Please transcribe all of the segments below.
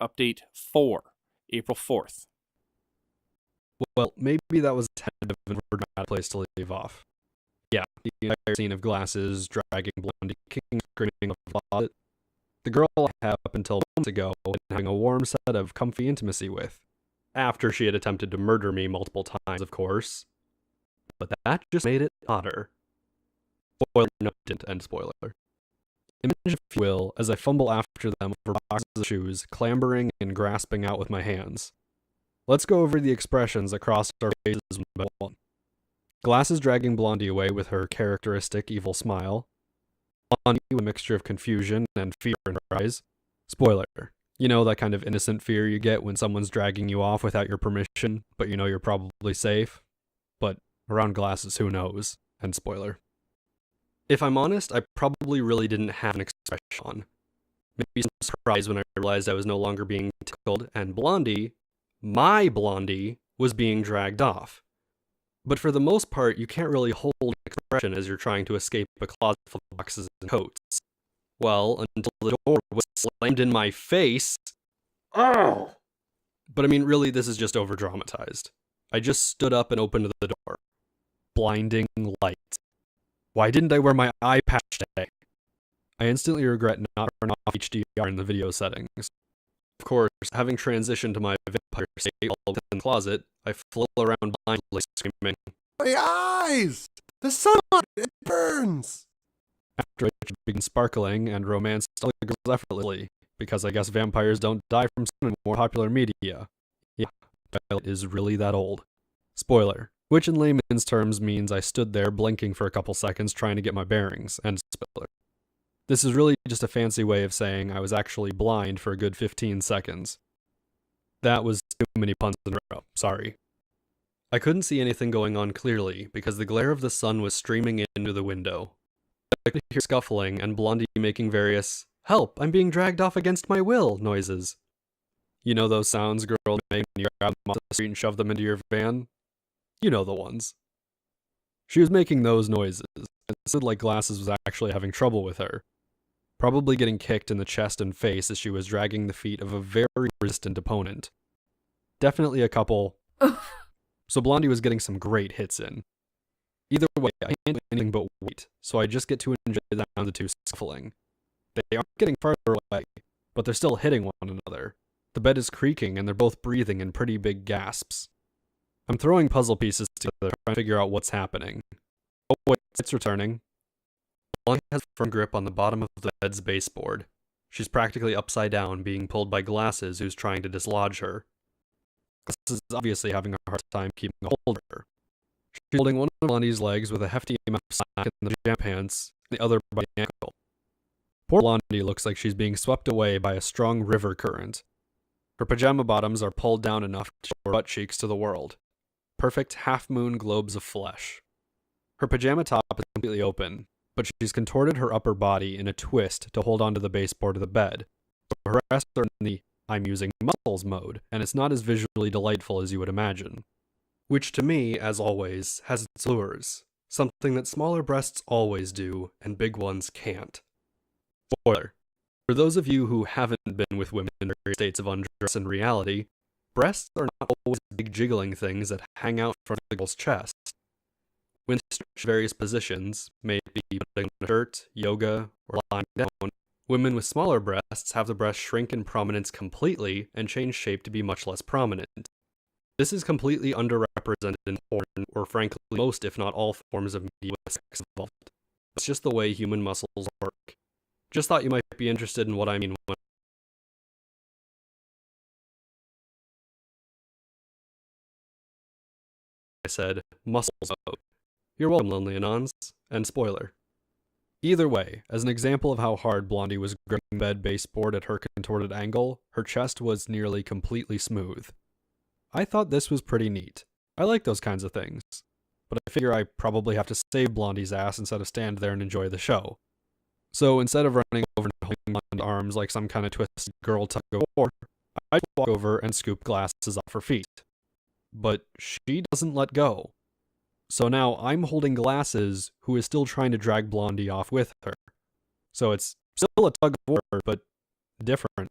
Update 4, April 4th. Well, maybe that was a tentative and dramatic place to leave off. Yeah, the entire scene of glasses dragging Blondie, kicking, screaming of the closet. The girl I had up until months ago and having a warm set of comfy intimacy with. After she had attempted to murder me multiple times, of course. But that just made it hotter. Spoiler, no, it didn't end spoiler. Imagine, if you will, as I fumble after them over boxes of shoes, clambering and grasping out with my hands. Let's go over the expressions across our faces one by one. Glasses dragging Blondie away with her characteristic evil smile. Blondie with a mixture of confusion and fear in her eyes. Spoiler. You know that kind of innocent fear you get when someone's dragging you off without your permission, but you know you're probably safe? But around glasses, who knows? And spoiler. If I'm honest, I probably really didn't have an expression on. Maybe some surprise when I realized I was no longer being tickled, and Blondie, my Blondie, was being dragged off. But for the most part, you can't really hold an expression as you're trying to escape a closet full of boxes and coats. Well, until the door was slammed in my face. Oh! But I mean, really, this is just over-dramatized. I just stood up and opened the door. Blinding light. Why didn't I wear my eye patch today? I instantly regret not turning off HDR in the video settings. Of course, having transitioned to my vampire state all within the closet, I flail around blindly screaming, "My eyes! The sunlight, it burns!" After which it begins sparkling and romance all the girls effortlessly, because I guess vampires don't die from sun in more popular media. Yeah, Twilight is really that old. Spoiler. Which in layman's terms means I stood there blinking for a couple seconds trying to get my bearings, and spoiler. This is really just a fancy way of saying I was actually blind for a good 15 seconds. That was too many puns in a row, sorry. I couldn't see anything going on clearly because the glare of the sun was streaming in through the window. I could hear scuffling and Blondie making various, "Help, I'm being dragged off against my will" noises. You know those sounds girls make when you grab them off the street and shove them into your van? You know the ones. She was making those noises, and it sounded like Glasses was actually having trouble with her. Probably getting kicked in the chest and face as she was dragging the feet of a very resistant opponent. Definitely a couple. So Blondie was getting some great hits in. Either way, I can't do anything but wait, so I just get to enjoy the sound of the two scuffling. They aren't getting farther away, but they're still hitting one another. The bed is creaking and they're both breathing in pretty big gasps. I'm throwing puzzle pieces together, trying to figure out what's happening. Oh wait, it's returning. Blondie has a firm grip on the bottom of the bed's baseboard. She's practically upside down, being pulled by Glasses, who's trying to dislodge her. Glasses is obviously having a hard time keeping a hold of her. She's holding one of Blondie's legs with a hefty amount of slack in the pajama pants, and the other by the ankle. Poor Blondie looks like she's being swept away by a strong river current. Her pajama bottoms are pulled down enough to show her butt cheeks to the world. Perfect half-moon globes of flesh. Her pajama top is completely open, but she's contorted her upper body in a twist to hold onto the baseboard of the bed. So her breasts are in the "I'm using muscles" mode, and it's not as visually delightful as you would imagine. Which to me, as always, has its lures. Something that smaller breasts always do, and big ones can't. Spoiler. For those of you who haven't been with women in various states of undress in reality, breasts are not always big jiggling things that hang out from the girl's chest. When stretched in various positions, may it be putting on a shirt, yoga, or lying down, women with smaller breasts have the breast shrink in prominence completely and change shape to be much less prominent. This is completely underrepresented in porn, or frankly most if not all forms of media with sex involved. It's just the way human muscles work. Just thought you might be interested in what I mean when I said muscles mode. You're welcome, Lonely Anons, and spoiler. Either way, as an example of how hard Blondie was gripping bed baseboard at her contorted angle, her chest was nearly completely smooth. I thought this was pretty neat. I like those kinds of things. But I figure I probably have to save Blondie's ass instead of stand there and enjoy the show. So instead of running over and holding Blondie's arms like some kind of twisted girl tug of war, I walk over and scoop Glasses off her feet. But she doesn't let go. So now I'm holding Glasses, who is still trying to drag Blondie off with her. So it's still a tug of war, but different.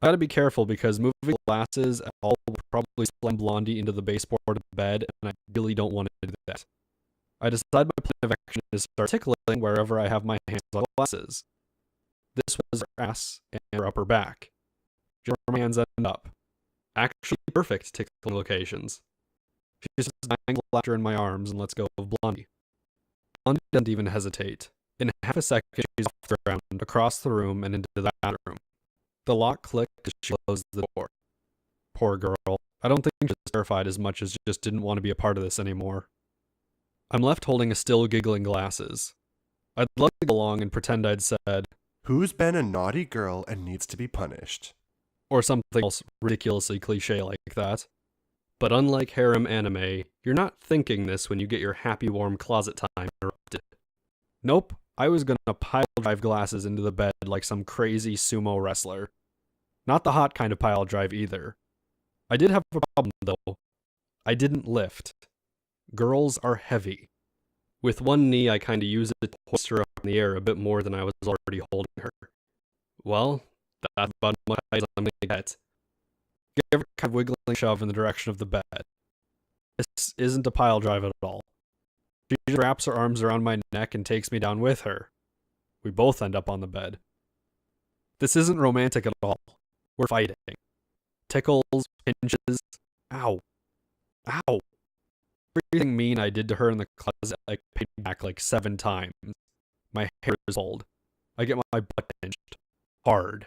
gotta be careful because moving glasses at all will probably slam Blondie into the baseboard of the bed, and I really don't want to do that. I decide my plan of action is to start tickling wherever I have my hands on glasses. This was her ass and her upper back. Just where my hands end up. Actually perfect tickling locations. She just dangle laughter in my arms and lets go of Blondie. Blondie doesn't even hesitate. In half a second, she's off the ground, across the room, and into the bathroom. The lock clicked as she closed the door. Poor girl. I don't think she was terrified as much as she just didn't want to be a part of this anymore. I'm left holding a still giggling glasses. I'd love to go along and pretend I'd said, Who's been a naughty girl and needs to be punished? or something else ridiculously cliche like that. But unlike harem anime, you're not thinking this when you get your happy warm closet time interrupted. Nope, I was gonna pile drive glasses into the bed like some crazy sumo wrestler. Not the hot kind of pile drive either. I did have a problem though. I didn't lift. Girls are heavy. With one knee, I kinda use it to hoist her up in the air a bit more than I was already holding her. Well, that's about as much as I'm gonna get. Give her a kind of wiggling shove in the direction of the bed. This isn't a pile drive at all. She just wraps her arms around my neck and takes me down with her. We both end up on the bed. This isn't romantic at all. We're fighting. Tickles, pinches. Ow. Ow. Everything mean I did to her in the closet, I paid back like 7 times. My hair is old. I get my butt pinched. Hard.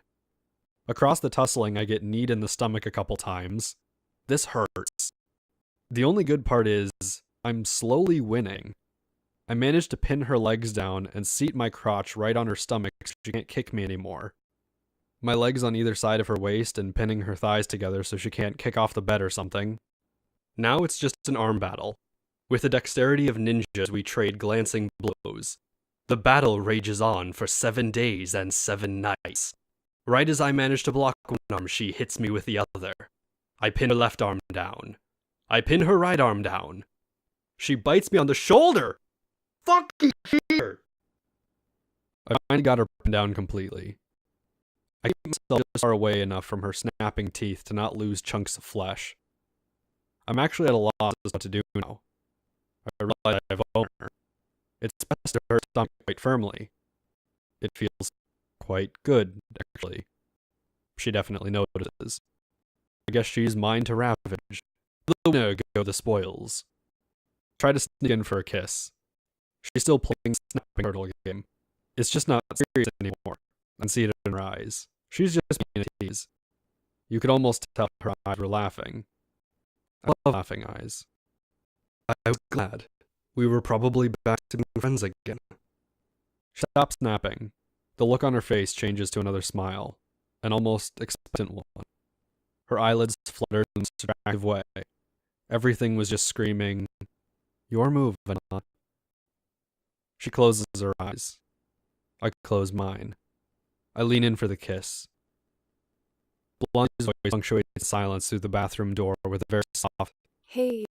Across the tussling, I get kneed in the stomach a couple times. This hurts. The only good part is, I'm slowly winning. I managed to pin her legs down and seat my crotch right on her stomach so she can't kick me anymore. My legs on either side of her waist and pinning her thighs together so she can't kick off the bed or something. Now it's just an arm battle. With the dexterity of ninjas, we trade glancing blows. The battle rages on for 7 days and 7 nights. Right as I manage to block one arm, she hits me with the other. I pin her left arm down. I pin her right arm down. She bites me on the shoulder! Fucking here! I finally got her pinned down completely. I keep myself just far away enough from her snapping teeth to not lose chunks of flesh. I'm actually at a loss as to what to do now. I realize I've owned her. It's best to her stomach quite firmly. It feels quite good, actually. She definitely notices. I guess she's mine to ravage. The winner go the spoils. Try to sneak in for a kiss. She's still playing snapping turtle game. It's just not serious anymore. I can see it in her eyes. She's just being a tease. You could almost tell her eyes were laughing. I love laughing eyes. I was glad. We were probably back to being friends again. She stops snapping. The look on her face changes to another smile. An almost expectant one. Her eyelids fluttered in a distractive way. Everything was just screaming, "Your move, Vanna." She closes her eyes. I close mine. I lean in for the kiss. Blondie's voice punctuates silence through the bathroom door with a very soft, Hey,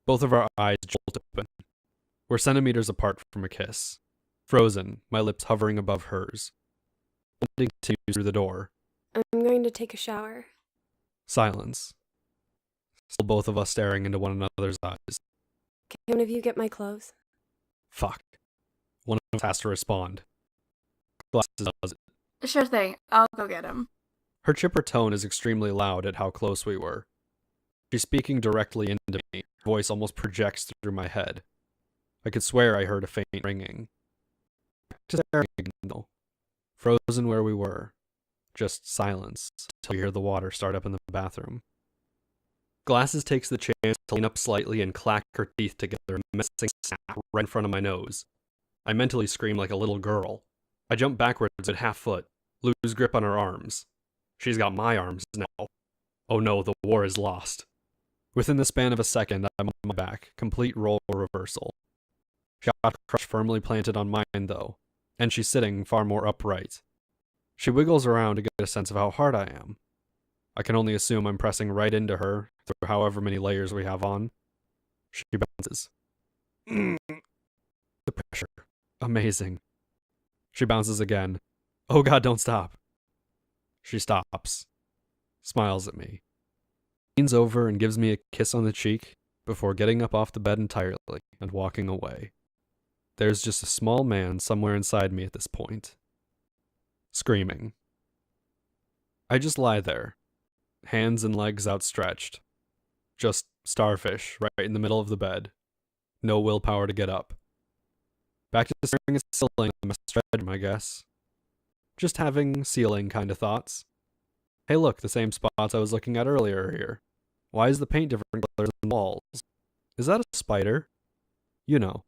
Both of our eyes jolt open. We're centimeters apart from a kiss. Frozen, my lips hovering above hers. Blondie continues through the door. I'm going to take a shower. Silence. Still both of us staring into one another's eyes. Can one of you get my clothes? Fuck. One of us has to respond. Glasses does it. Sure thing. I'll go get him. Her chipper tone is extremely loud at how close we were. She's speaking directly into me. Her voice almost projects through my head. I could swear I heard a faint ringing. Back to staring again, though. Frozen where we were. Just silence until we hear the water start up in the bathroom. Glasses takes the chance to lean up slightly and clack her teeth together in a menacing snap right in front of my nose. I mentally scream like a little girl. I jump backwards at half foot, lose grip on her arms. She's got my arms now. Oh no, the war is lost. Within the span of a second, I'm on my back, complete role reversal. She's got her crush firmly planted on mine, though, and she's sitting far more upright. She wiggles around to get a sense of how hard I am. I can only assume I'm pressing right into her through however many layers we have on. She bounces. The pressure. Amazing. She bounces again. Oh god, don't stop. She stops. Smiles at me. Leans over and gives me a kiss on the cheek before getting up off the bed entirely and walking away. There's just a small man somewhere inside me at this point. Screaming. I just lie there, hands and legs outstretched. Just starfish right in the middle of the bed. No willpower to get up. Back to staring at the ceiling on my bedroom, I guess. Just having ceiling kind of thoughts. Hey look, the same spots I was looking at earlier here. Why is the paint different colors on the walls? Is that a spider? You know.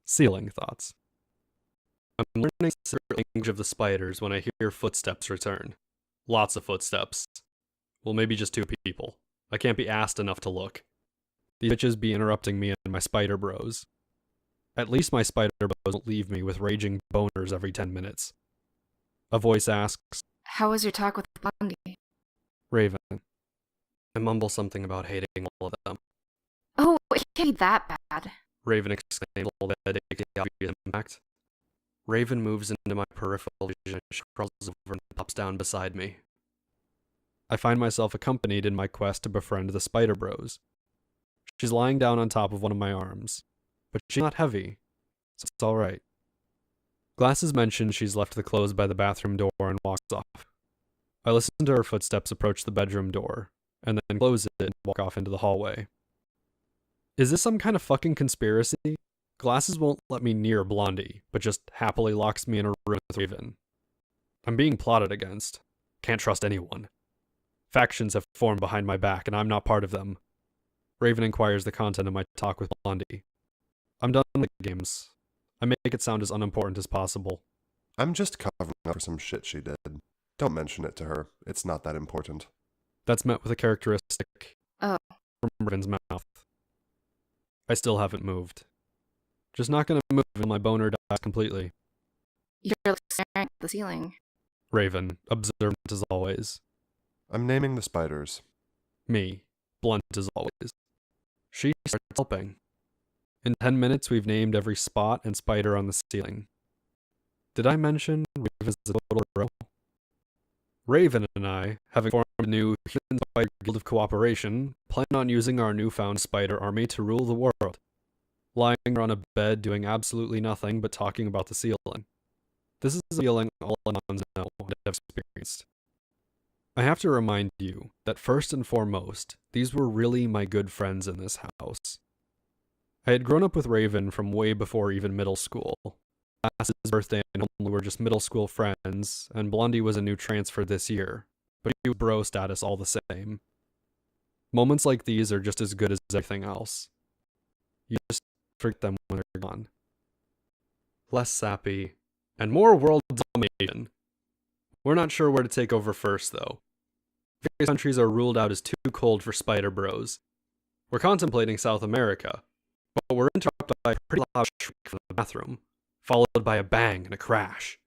Ceiling thoughts. I'm learning the secret language of the spiders when I hear footsteps return. Lots of footsteps. Well, maybe just two people. I can't be asked enough to look. These bitches be interrupting me and my spider bros. At least my spider bros don't leave me with raging boners every 10 minutes. A voice asks, How was your talk with Blondie? Raven. I mumble something about hating all of them. Oh, it can't be that bad. Raven exclaimed, all that the obvious impact. Raven moves into my peripheral vision. She crawls over and pops down beside me. I find myself accompanied in my quest to befriend the Spider Bros. She's lying down on top of one of my arms, but she's not heavy, so it's alright. Glasses mentions she's left the clothes by the bathroom door and walks off. I listen to her footsteps approach the bedroom door, and then close it and walk off into the hallway. Is this some kind of fucking conspiracy? Glasses won't let me near Blondie, but just happily locks me in a room with Raven. I'm being plotted against. Can't trust anyone. Factions have formed behind my back, and I'm not part of them. Raven inquires the content of my talk with Blondie. I'm done with the games. I make it sound as unimportant as possible. I'm just covering up for some shit she did. Don't mention it to her. It's not that important. That's met with a characteristic Oh. from Raven's mouth. I still haven't moved. Just not gonna move until my boner dies completely. You're staring at the ceiling. Raven, observant as always. I'm naming the spiders. Me, blunt as always. She starts helping. In 10 minutes, we've named every spot and spider on the ceiling. Did I mention Raven's a total hero? Raven and I, having formed a new Human Spider Guild of Cooperation, plan on using our newfound spider army to rule the world. Lying on a bed doing absolutely nothing but talking about the ceiling. This is a feeling all Anons know and have experienced. I have to remind you that first and foremost, these were really my good friends in this house. I had grown up with Raven from way before even middle school. Last birthday and only were just middle school friends, and Blondie was a new transfer this year, but she was bro status all the same. Moments like these are just as good as everything else. You just forget them when they're gone. Less sappy, and more world domination. We're not sure where to take over first, though. Various countries are ruled out as too cold for Spider Bros. We're contemplating South America, but we're interrupted by a pretty loud shriek from the bathroom, followed by a bang and a crash.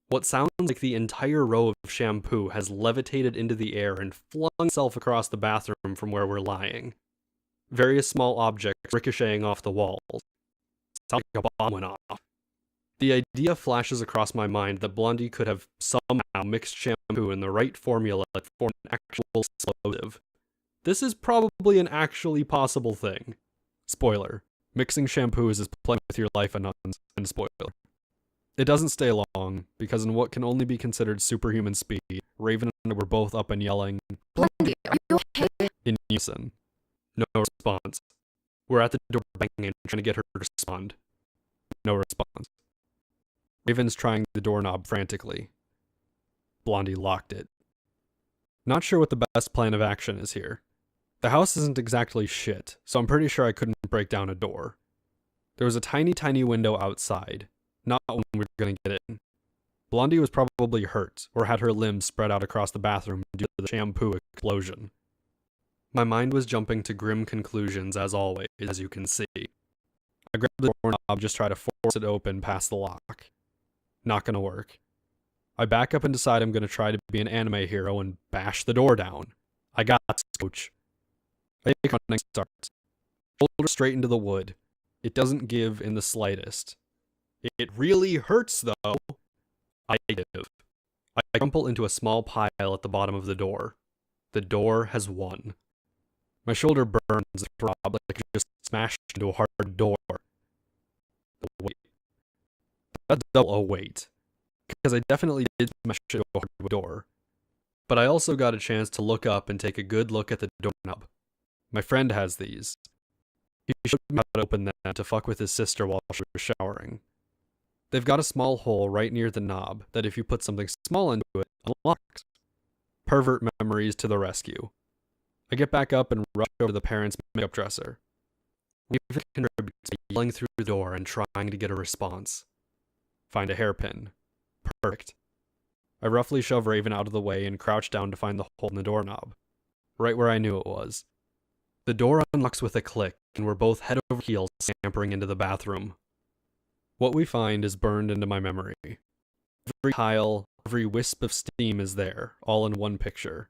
What sounds like the entire row of shampoo has levitated into the air and flung itself across the bathroom from where we're lying. various small objects ricocheting off the walls. It sounds like a bomb went off. The idea flashes across my mind that Blondie could have somehow mixed shampoo in the right formula to form an actual explosive. This is probably an actually possible thing. Spoiler. Mixing shampoos is playing with your life and spoiler. It doesn't stay long, because in what can only be considered superhuman speed, Raven and I were both up and yelling, Blondie, are you okay? in unison. No response. We're at the door banging, trying to get her to respond. No response. Raven's trying the doorknob frantically. Blondie locked it. Not sure what the best plan of action is here. The house isn't exactly shit, so I'm pretty sure I couldn't break down a door. There was a tiny window outside. Not one we were gonna get in. Blondie was probably hurt, or had her limbs spread out across the bathroom due to the shampoo explosion. My mind was jumping to grim conclusions as always, as you can see. I grabbed the doorknob, just try to force it open past the lock. Not gonna work. I back up and decide I'm gonna try to be an anime hero and bash the door down. I got this, coach. I take running start. Shoulder straight into the wood. It doesn't give in the slightest. It really hurts though. I give. I crumple into a small pile at the bottom of the door. The door has won. My shoulder burns and throb like I just smashed into a hard door. Wait. That's double a wait. Because I definitely did smash into a hard door. But I also got a chance to look up and take a good look at the doorknob. My friend has these. He showed me how to open them to fuck with his sister while she was showering. They've got a small hole right near the knob that if you put something small into it, unlocks. Pervert memories to the rescue. I get back up and rush over to the parents' makeup dresser. Raven contributes to yelling through the door and trying to get a response. Find a hairpin. Perfect. I roughly shove Raven out of the way and crouch down to find the hole in the doorknob. Right where I knew it was. The door unlocks with a click, and we're both head over heels scampering into the bathroom. What we find is burned into my memory. Every tile, every wisp of steam is there, all in one picture.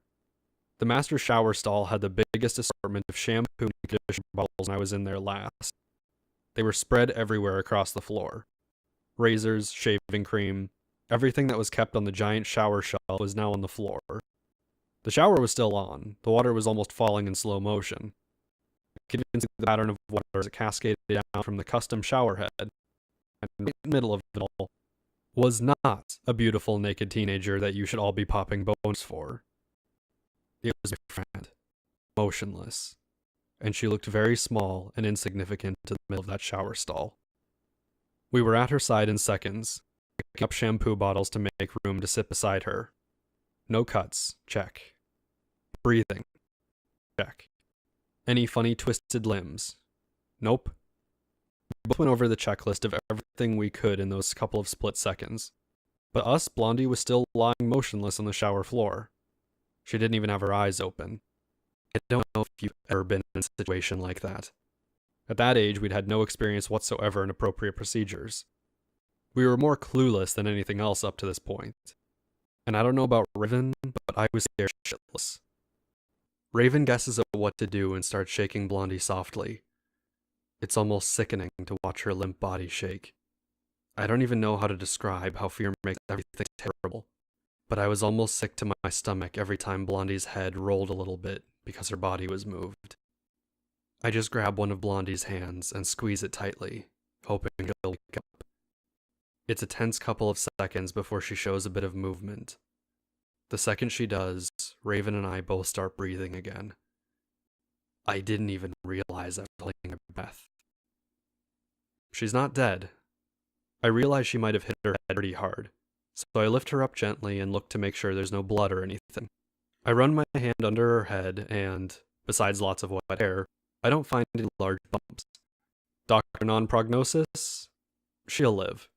The master shower stall had the biggest assortment of shampoo and conditioner bottles when I was in there last. They were spread everywhere across the floor. Razors, shaving cream, everything that was kept on the giant shower shelf was now on the floor. The shower was still on. The water was almost falling in slow motion. I could even see the pattern of water as it cascaded down from the custom shower head. And right in the middle of it all was not a beautiful naked teenager that you should all be popping bones for. It was my friend, motionless, and she looked very small and insignificant in the middle of that shower stall. We were at her side in seconds, picking up shampoo bottles to make room to sit beside her. No cuts, check. Breathing, check. Any funny twisted limbs? Nope. We both went over the checklist of everything we could in those couple of split seconds. But us, Blondie was still lying motionless on the shower floor. She didn't even have her eyes open. I don't know if you've ever been in a situation like that. At that age, we'd had no experience whatsoever in appropriate procedures. We were more clueless than anything else up to this point. And I don't know about Raven, but I was scared shitless. Raven guesses at what to do and starts shaking Blondie softly. It's almost sickening to watch her limp body shake. I don't even know how to describe how fear makes everything terrible, but I was almost sick to my stomach every time Blondie's head rolled a little bit because her body was moved. I just grab one of Blondie's hands and squeeze it tightly, hoping she'll wake up. It's a tense couple of seconds before she shows a bit of movement. The second she does, Raven and I both start breathing again. I didn't even realize I was holding my breath. She's not dead. I realize she might have hit her head pretty hard, so I lift her up gently and look to make sure there's no blood or anything. I run my hand under her head and, besides lots of wet hair, I don't find any large bumps. Doctor non-prognosis? She'll live.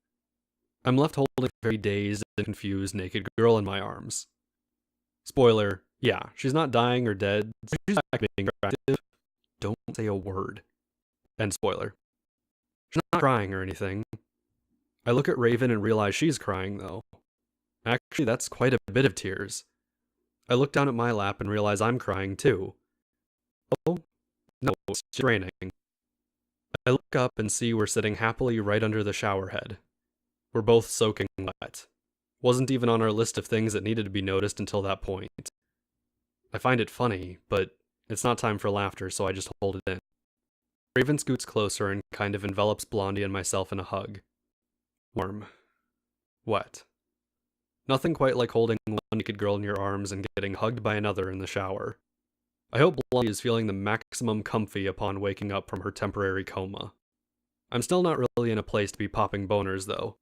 I'm left holding a very dazed and confused naked girl in my arms. Spoiler, yeah, she's not dying or dead, so she's back being attractive. Don't say a word. End spoiler. She's not crying or anything. I look at Raven and realize she's crying, though. Actually, that's quite a bit of tears. I look down at my lap and realize I'm crying, too. Oh, No, it's just raining. I look up and see we're sitting happily right under the shower head. We're both soaking wet. Wasn't even on our list of things that needed to be noticed until that point. I find it funny, but it's not time for laughter, so I just hold it in. Raven scoots closer and kind of envelops Blondie and myself in a hug. Warm. Wet. Nothing quite like holding one naked girl in your arms and getting hugged by another in the shower. I hope Blondie is feeling the maximum comfy upon waking up from her temporary coma. I'm still not really in a place to be popping boners, though.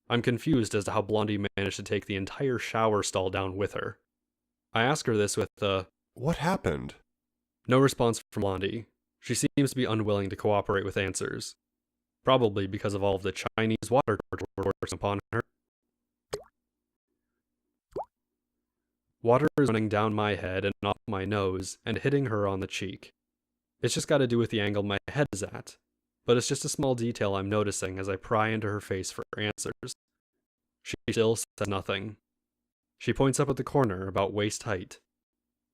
I'm confused as to how Blondie managed to take the entire shower stall down with her. I ask her this with What happened? no response from Blondie. She seems to be unwilling to cooperate with answers. Probably because of all of the Chinese water torture we're forcing upon her. Water is running down my head and off my nose and hitting her on the cheek. It's just got to do with the angle my head is at, but it's just a small detail I'm noticing as I pry into her face for answers. She still says nothing. She points up at the corner, about waist height.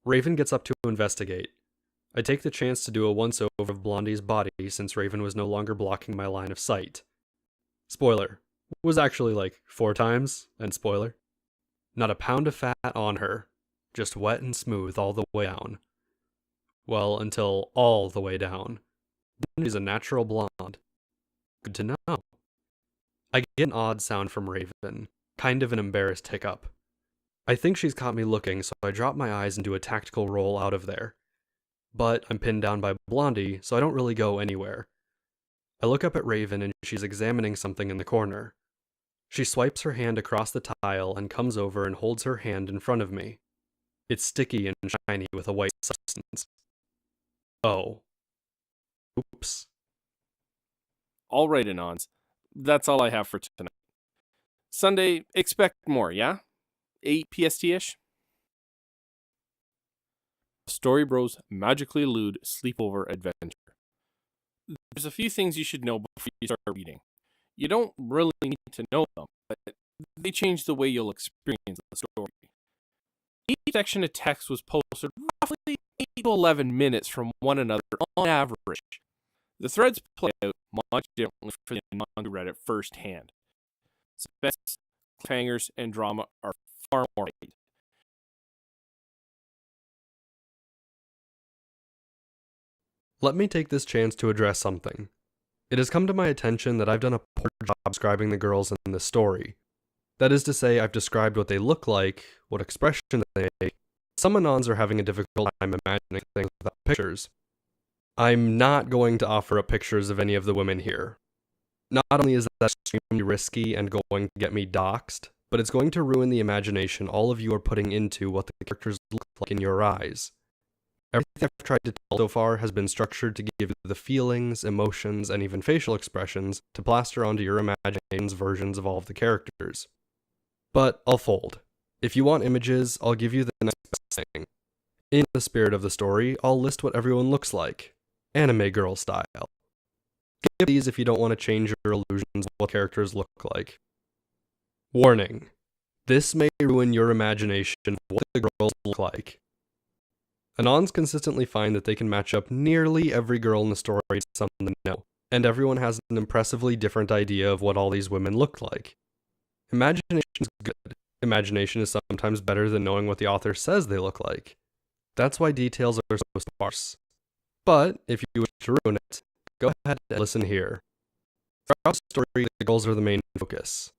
Raven gets up to investigate. I take the chance to do a once-over of Blondie's body since Raven was no longer blocking my line of sight. Spoiler. Was actually like 4 times, and spoiler. Not a pound of fat on her. Just wet and smooth all the way down. Well, until all the way down. Blondie's a natural blonde. Good to know. I get an odd sound from Raven, kind of an embarrassed hiccup. I think she's caught me looking, so I drop my eyes and do a tactical roll out of there. But I'm pinned down by Blondie, so I don't really go anywhere. I look up at Raven and she's examining something in the corner. She swipes her hand across the tile and comes over and holds her hand in front of me. It's sticky and shiny with a white substance. Oh. Oops. All right, Anons. That's all I have for tonight. Sunday, expect more, yeah? 8 PST-ish? StoryBros Magically Lewd Sleepover Adventure. There's a few things you should know before you start reading. You don't really need to know them, but they change the way you'll experience the story. Each section of text was posted roughly 8 to 11 minutes from one another on average. The threads play out much differently for the non who read it firsthand. Suspense, cliffhangers, and drama are far more light. Let me take this chance to address something. It has come to my attention that I've done a poor job describing the girls in this story. That is to say, I've described what they look like, what expression they make. Some Anons are having a difficult time imagining things without pictures. I'm not going to offer up pictures of any of the women here. Not only is that extremely risky and going to get me doxxed, but it's going to ruin the imagination all of you are putting into what the characters look like in your eyes. Everything I've tried to tell so far has been structured to give you the feelings, emotions, and even facial expressions to plaster onto your imagination's versions of all of the characters. But I'll fold. If you want images, I'll give you the next best thing. In the spirit of the story, I'll list what everyone looks like. Anime girl style. Skip these if you don't want to change your illusions of what characters look like. Warning. This may ruin your imagination of what the girls look like. Anons consistently find that they can match up nearly every girl in the story to something they know, and everyone has an impressively different idea of what all these women look like. Imagination is good. Imagination is sometimes better than knowing what the author says they look like. That's why details are so sparse. But, if you wish to ruin it, go ahead and listen here. Throughout the story, the girls are the main focus.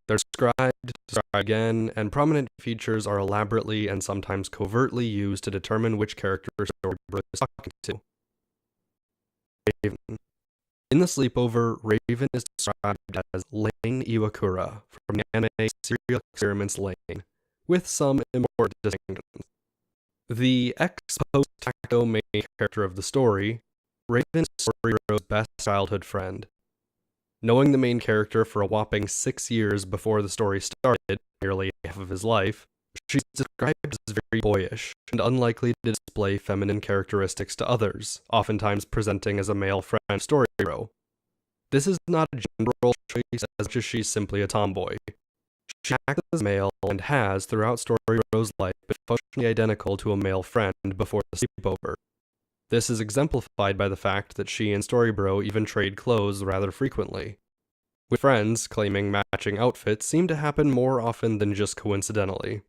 They're described again, and prominent features are elaborately and sometimes covertly used to determine which character StoryBros is talking to. Raven. In the Sleepover, Raven is described as Lane Iwakura from the anime Serial Experiments Lane, with some important distinctions. The ex-post facto main character of the story, Raven is StoryBros' best childhood friend. Knowing the main character for a whopping 6 years before the story started, nearly half of his life, she's described as very boyish and unlikely to display feminine characteristics to others, oftentimes presenting as a male friend StoryBro. This is not a gender role choice as much as she's simply a tomboy. She acts as male and has, throughout StoryBros' life, been functionally identical to a male friend before the sleepover. This is exemplified by the fact that she and StoryBro even trade clothes rather frequently, with friends claiming matching outfits seem to happen more often than just coincidentally.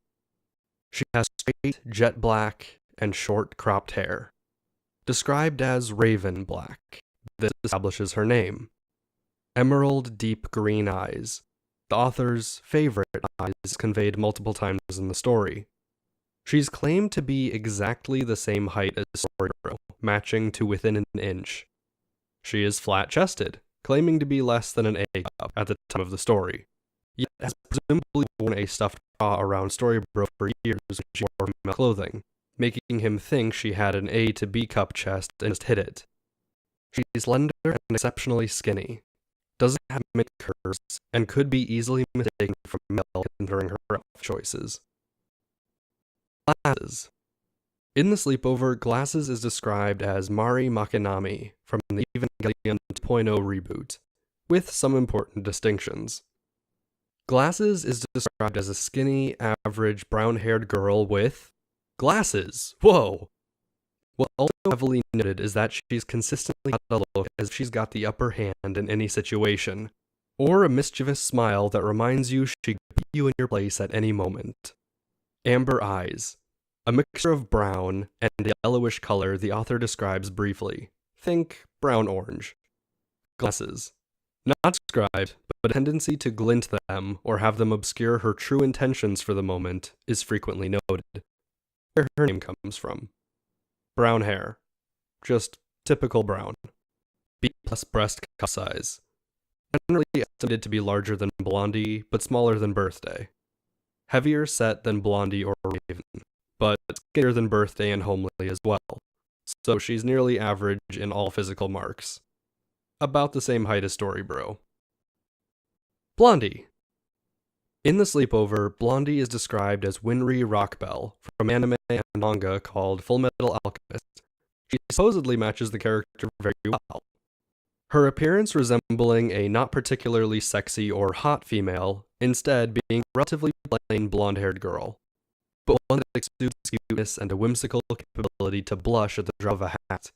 She has straight, jet black, and short cropped hair. Described as raven black, this establishes her name. Emerald deep green eyes, the author's favorite eyes conveyed multiple times in the story. She's claimed to be exactly the same height as StoryBro, matching to within an inch. She is flat-chested, claiming to be less than an A cup at the time of the story, yet has presumably worn a stuffed bra around StoryBro for years when she wore female clothing, making him think she had an A to B cup chest and just hid it. She's slender and exceptionally skinny, doesn't have many curves, and could be easily mistaken for male considering her outfit choices. Glasses. In the Sleepover, Glasses is described as Mari Makinami from the Evangelion 2.0 reboot, with some important distinctions. Glasses is described as a skinny, average, brown-haired girl with glasses. Whoa! What's also heavily noted is that she's consistently got a look as if she's got the upper hand in any situation, or a mischievous smile that reminds you she could put you in your place at any moment. Amber eyes. A mixture of brown and a yellowish color the author describes briefly. Think brown-orange. Glasses. Not described, but a tendency to glint them or have them obscure her true intentions for the moment is frequently noted. Where her name comes from. Brown hair. Just typical brown. B+ breast cup size. Generally estimated to be larger than Blondie, but smaller than Birthday. Heavier set than Blondie or Raven, but skinnier than Birthday and Homely as well, so she's nearly average in all physical marks. About the same height as StoryBro. Blondie. In the Sleepover, Blondie is described as Winry Rockbell from anime and manga called Fullmetal Alchemist. She supposedly matches the character very well. Her appearance resembling a not particularly sexy or hot female, instead being a relatively plain blonde-haired girl, but one that exudes cuteness and a whimsical capability to blush at the drop of a hat.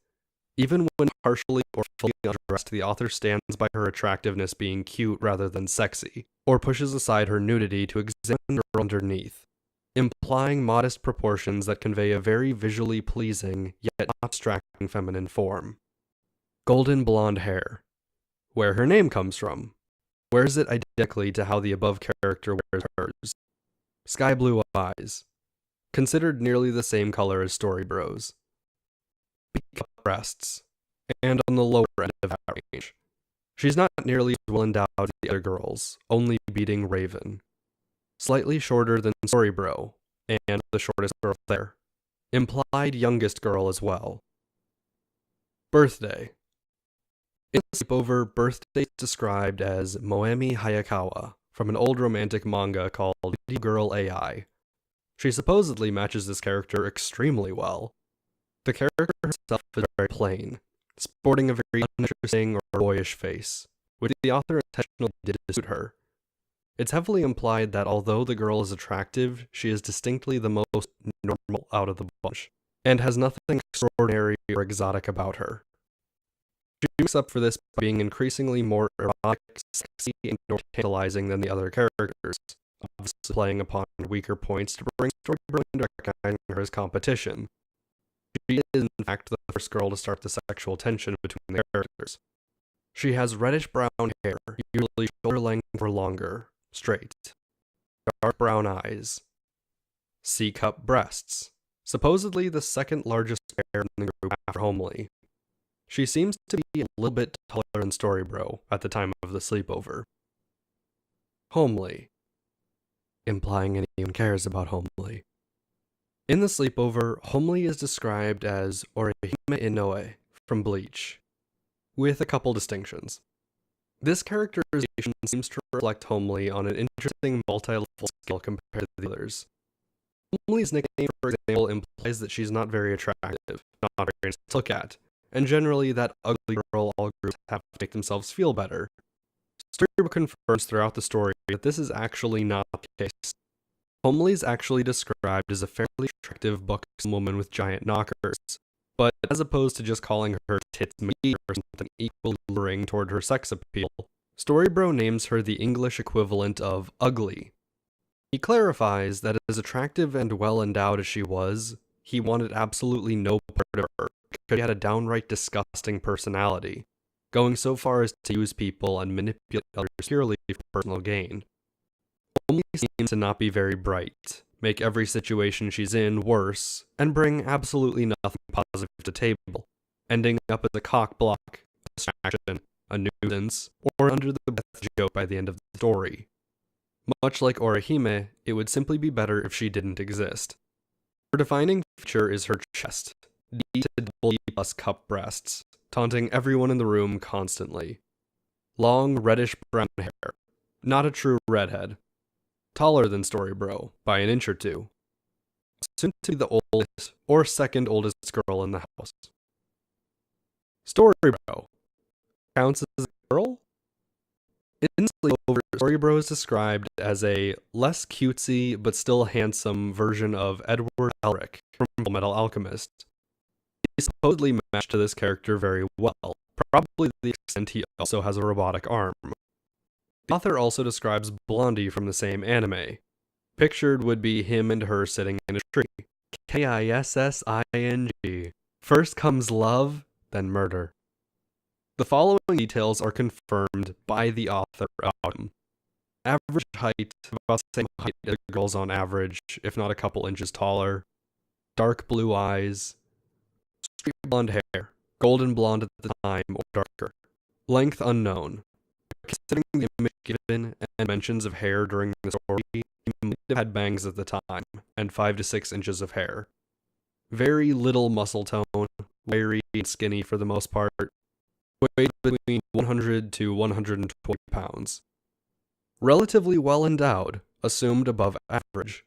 Even when partially or fully undressed, the author stands by her attractiveness being cute rather than sexy, or pushes aside her nudity to examine her underneath, implying modest proportions that convey a very visually pleasing, yet not distracting feminine form. Golden blonde hair. Where her name comes from. Wears it identically to how the above character wears hers. Sky blue eyes. Considered nearly the same color as StoryBros. B-cup breasts, and on the lower end of that range. She's not nearly as well endowed as the other girls, only beating Raven. Slightly shorter than StoryBro, and the shortest girl there. Implied youngest girl as well. Birthday. In Sleepover, Birthday is described as Moemi Hayakawa from an old romantic manga called Beauty Girl AI. She supposedly matches this character extremely well. The character herself is very plain, sporting a very uninteresting or boyish face, which the author intentionally did to suit her. It's heavily implied that although the girl is attractive, she is distinctly the most normal out of the bunch, and has nothing extraordinary or exotic about her. She makes up for this by being increasingly more erotic, sexy, and more tantalizing than the other characters, obviously playing upon weaker points to bring StoryBro into recognizing her as competition. She is, in fact, the first girl to start the sexual tension between the characters. She has reddish-brown hair, usually shoulder-length or longer, straight. Dark brown eyes. C-cup breasts. Supposedly the second largest pair in the group after Homely. She seems to be a little bit taller than StoryBro at the time of the Sleepover. Homely. Implying anyone cares about Homely. In the Sleepover, Homely is described as Orihime Inoue from Bleach, with a couple distinctions. This characterization seems to reflect Homely on an interesting multi-level scale compared to the others. Homely's nickname, for example, implies that she's not very attractive, not very nice to look at, and generally that ugly girl all groups have to make themselves feel better. StoryBro confirms throughout the story that this is actually not the case. Homely is actually described as a fairly attractive buxom woman with giant knockers, But as opposed to just calling her tits meat or something equally luring toward her sex appeal, StoryBro names her the English equivalent of ugly. He clarifies that as attractive and well-endowed as she was, he wanted absolutely no part of her because she had a downright disgusting personality, going so far as to use people and manipulate others purely for personal gain. Only seems to not be very bright, make every situation she's in worse, and bring absolutely nothing positive to the table, ending up as a cock block, a distraction, a nuisance, or under the breath joke by the end of the story. Much like Orihime, it would simply be better if she didn't exist. Her defining feature is her chest, D to double E plus cup breasts, taunting everyone in the room constantly. Long reddish-brown hair, not a true redhead. Taller than StoryBro, by an inch or two. Soon to be the oldest, or second oldest girl in the house. StoryBro counts as a girl? In Sleepover, StoryBro is described as a less cutesy but still handsome version of Edward Elric from Fullmetal Alchemist. He supposedly matched to this character very well, probably to the extent he also has a robotic arm. The author also describes Blondie from the same anime. Pictured would be him and her sitting in a tree. Kissing. First comes love, then murder. The following details are confirmed by the author about him. Average height, about the same height as girls on average, if not a couple inches taller. Dark blue eyes. Straight blonde hair, golden blonde at the time or darker. Length unknown. Considering the image given and mentions of hair during the story, he might have had bangs at the time, and 5 to 6 inches of hair. Very little muscle tone, wiry and skinny for the most part. Weighed between 100 to 120 pounds. Relatively well endowed, assumed above average.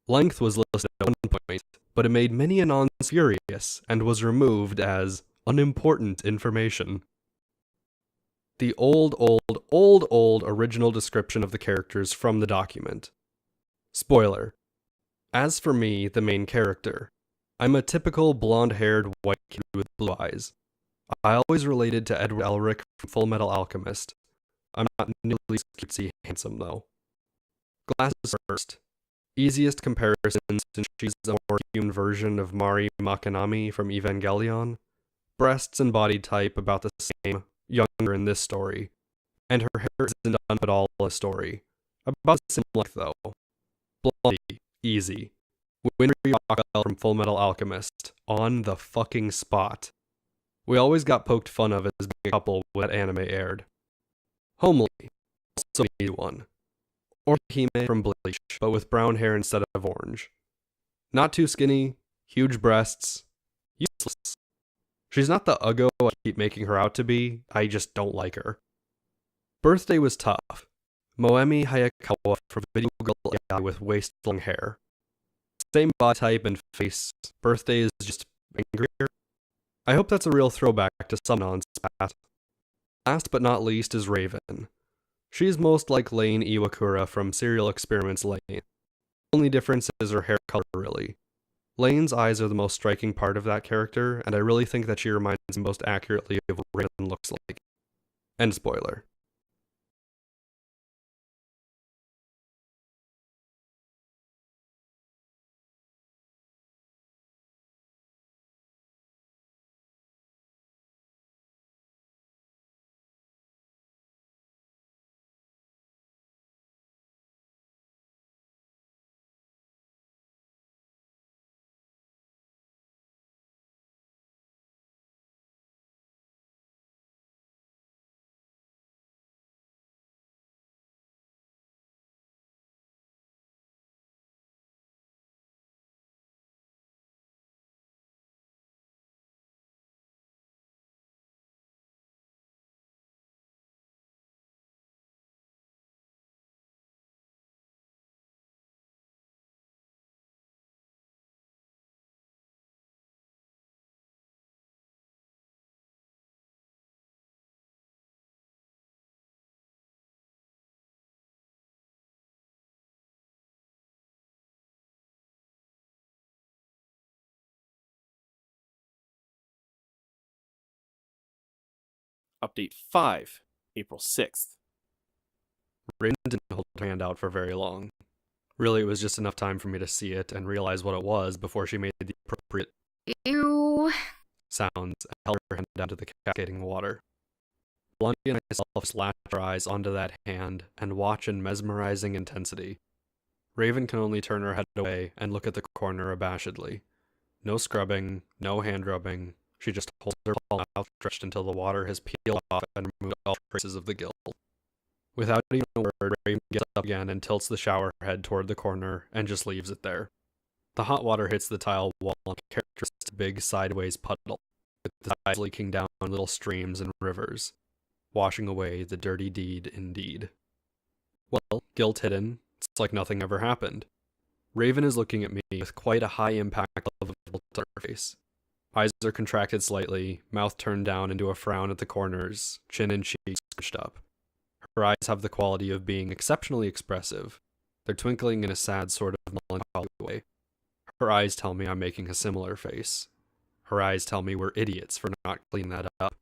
Length was listed at one point, but it made many anons furious and was removed as unimportant information. The old original description of the characters from the document. Spoiler. As for me, the main character, I'm a typical blonde-haired white kid with blue eyes. I always related to Edward Elric from Fullmetal Alchemist. I'm not nearly as cutesy handsome, though. Glasses first. Easiest comparison since she's a more human version of Mari Makanami from Evangelion. Breasts and body type about the same, younger in this story. And her hair isn't done at all in the story. About the same length, though. Blondie. Easy. Winry Rockwell from Fullmetal Alchemist. On the fucking spot. We always got poked fun of as being a couple when that anime aired. Homely, also an easy one. Orihime from Bleach, but with brown hair instead of orange. Not too skinny, huge breasts, useless. She's not the uggo I keep making her out to be, I just don't like her. Birthday was tough. Moemi Hayakawa from Video Girl AI with waist-long hair. Same body type and face, birthday is just angrier. I hope that's a real throwback to some non-spat. Last but not least is Raven. She's most like Lane Iwakura from Serial Experiments Lane. The only difference is her hair color, really. Lane's eyes are the most striking part of that character, and I really think that she reminds me most accurately of what Raven looks like. End spoiler. Update 5, April 6th. Raven didn't hold her hand out for very long. Really, it was just enough time for me to see it and realize what it was before she made the appropriate Ew. sounds and held her hand down to the cascading water. Blondie and myself slashed our eyes onto that hand and watch in mesmerizing intensity. Raven can only turn her head away and look at the corner abashedly. No scrubbing, no hand rubbing. She just holds her palm outstretched until the water has peeled off and removed all traces of the gill. Without even a word, Raven gets up again and tilts the shower head toward the corner and just leaves it there. The hot water hits the tile wall in a characteristic big sideways puddle, with the sides leaking down little streams and rivers, washing away the dirty deed indeed. Well, guilt hidden, it's like nothing ever happened. Raven is looking at me with quite a high impact level of guilt on her face. Eyes are contracted slightly, mouth turned down into a frown at the corners, chin and cheeks scrunched up. Her eyes have the quality of being exceptionally expressive. They're twinkling in a sad sort of melancholy way. Her eyes tell me I'm making a similar face. Her eyes tell me we're idiots for not cleaning that up.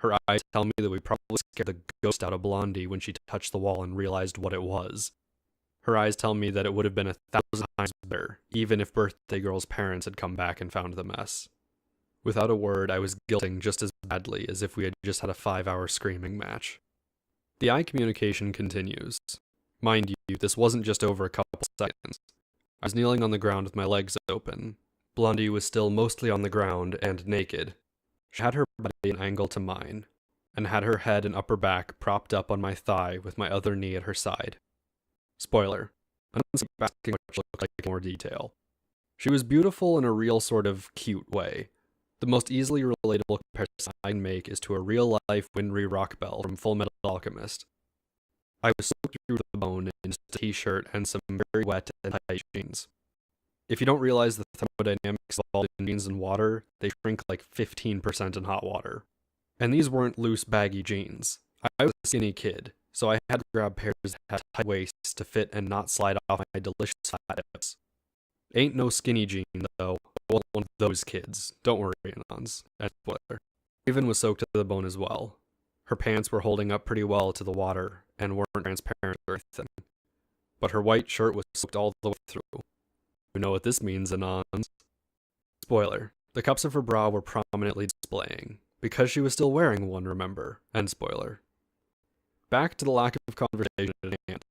Her eyes tell me that we probably scared the ghost out of Blondie when she touched the wall and realized what it was. Her eyes tell me that it would have been 1,000 times better, even if Birthday Girl's parents had come back and found the mess. Without a word, I was guilting just as badly as if we had just had a 5-hour screaming match. The eye communication continues. Mind you, this wasn't just over a couple seconds. I was kneeling on the ground with my legs open. Blondie was still mostly on the ground and naked. She had her body at an angle to mine, and had her head and upper back propped up on my thigh with my other knee at her side. Spoiler, I don't see asking what she looked like in more detail. She was beautiful in a real sort of cute way. The most easily relatable comparison I can make is to a real-life Winry Rockbell from Full Metal Alchemist. I was soaked through the bone in just a t-shirt and some very wet and tight jeans. If you don't realize the thermodynamics involved in jeans and water, they shrink like 15% in hot water. And these weren't loose, baggy jeans. I was a skinny kid, so I had to grab pairs that had tight waists to fit and not slide off my delicious fat hips. Ain't no skinny jean, though. I wasn't one of those kids. Don't worry, Anons. And spoiler. Raven was soaked to the bone as well. Her pants were holding up pretty well to the water and weren't transparent or anything. But her white shirt was soaked all the way through. You know what this means, Anons. Spoiler. The cups of her bra were prominently displaying, because she was still wearing one, remember. End spoiler. Back to the lack of conversation at hand.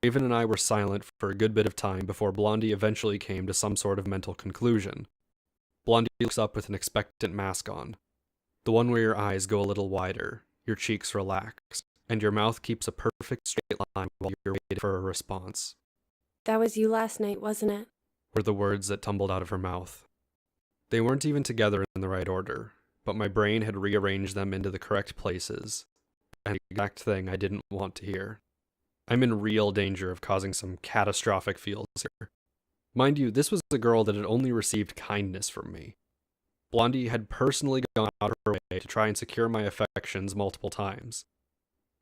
Raven and I were silent for a good bit of time before Blondie eventually came to some sort of mental conclusion. Blondie looks up with an expectant mask on. The one where your eyes go a little wider, your cheeks relax, and your mouth keeps a perfect straight line while you're waiting for a response. That was you last night, wasn't it? Were the words that tumbled out of her mouth. They weren't even together in the right order, but my brain had rearranged them into the correct places, and the exact thing I didn't want to hear. I'm in real danger of causing some catastrophic feels here. Mind you, this was a girl that had only received kindness from me. Blondie had personally gone out of her way to try and secure my affections multiple times.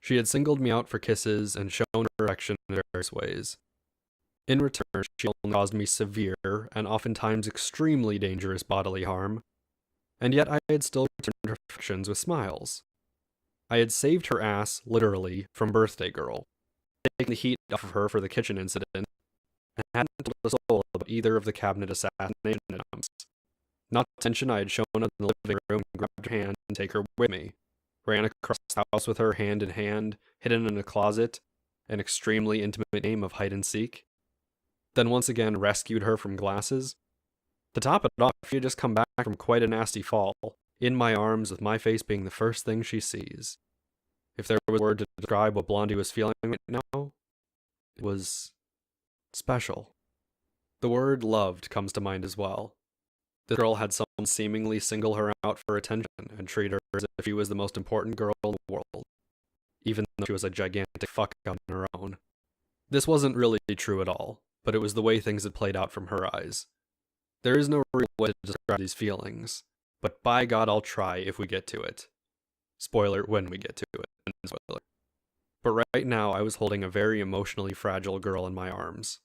She had singled me out for kisses and shown her affection in various ways. In return, she only caused me severe and oftentimes extremely dangerous bodily harm, and yet I had still returned her affections with smiles. I had saved her ass, literally, from Birthday Girl, taken the heat off of her for the kitchen incident, and hadn't told a soul about either of the cabinet assassination attempts. Not to mention I had shown up in the living room and grabbed her hand and take her with me, ran across the house with her hand in hand, hidden in a closet, an extremely intimate game of hide and seek, then once again rescued her from glasses. To top it off, she had just come back from quite a nasty fall, in my arms with my face being the first thing she sees. If there was a word to describe what Blondie was feeling right now, it was special. The word loved comes to mind as well. This girl had someone seemingly single her out for attention and treat her as if she was the most important girl in the world, even though she was a gigantic fuck on her own. This wasn't really true at all, but it was the way things had played out from her eyes. There is no real way to describe these feelings, but by God I'll try if we get to it. Spoiler, when we get to it. Spoiler. But right now I was holding a very emotionally fragile girl in my arms.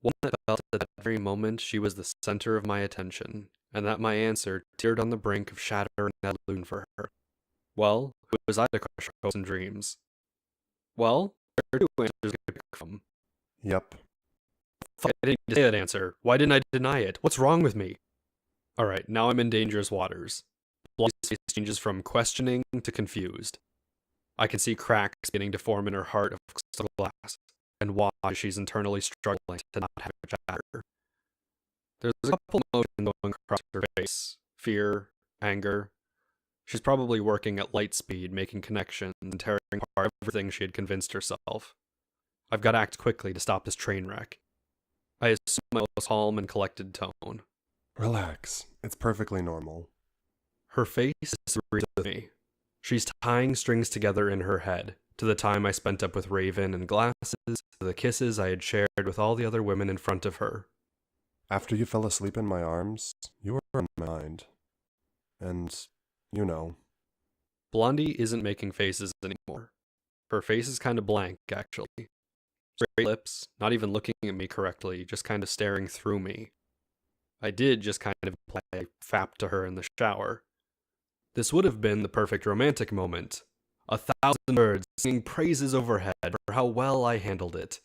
One that felt at that very moment she was the center of my attention, and that my answer teetered on the brink of shattering that illusion for her. Well, Who was I to crush her hopes and dreams? Well, there are two answers I could pick from. Yep. Fuck, I didn't need to say that answer. Why didn't I deny it? What's wrong with me? Alright, now I'm in dangerous waters. Blondie's face changes from questioning to confused. I can see cracks beginning to form in her heart of crystal glass, and why she's internally struggling to not have it shatter. There's a couple emotions going across her face. Fear, anger. She's probably working at light speed, making connections and tearing apart everything she had convinced herself. I've got to act quickly to stop this train wreck. I assume my most calm and collected tone. Relax. It's perfectly normal. Her face disagrees with me. She's tying strings together in her head, to the time I spent up with Raven and glasses, to the kisses I had shared with all the other women in front of her. After you fell asleep in my arms, you were in my mind. And, you know. Blondie isn't making faces anymore. Her face is kind of blank, actually. Straight lips, not even looking at me correctly, just kind of staring through me. I did just kind of play fap to her in the shower. This would have been the perfect romantic moment. 1,000 birds singing praises overhead for how well I handled it.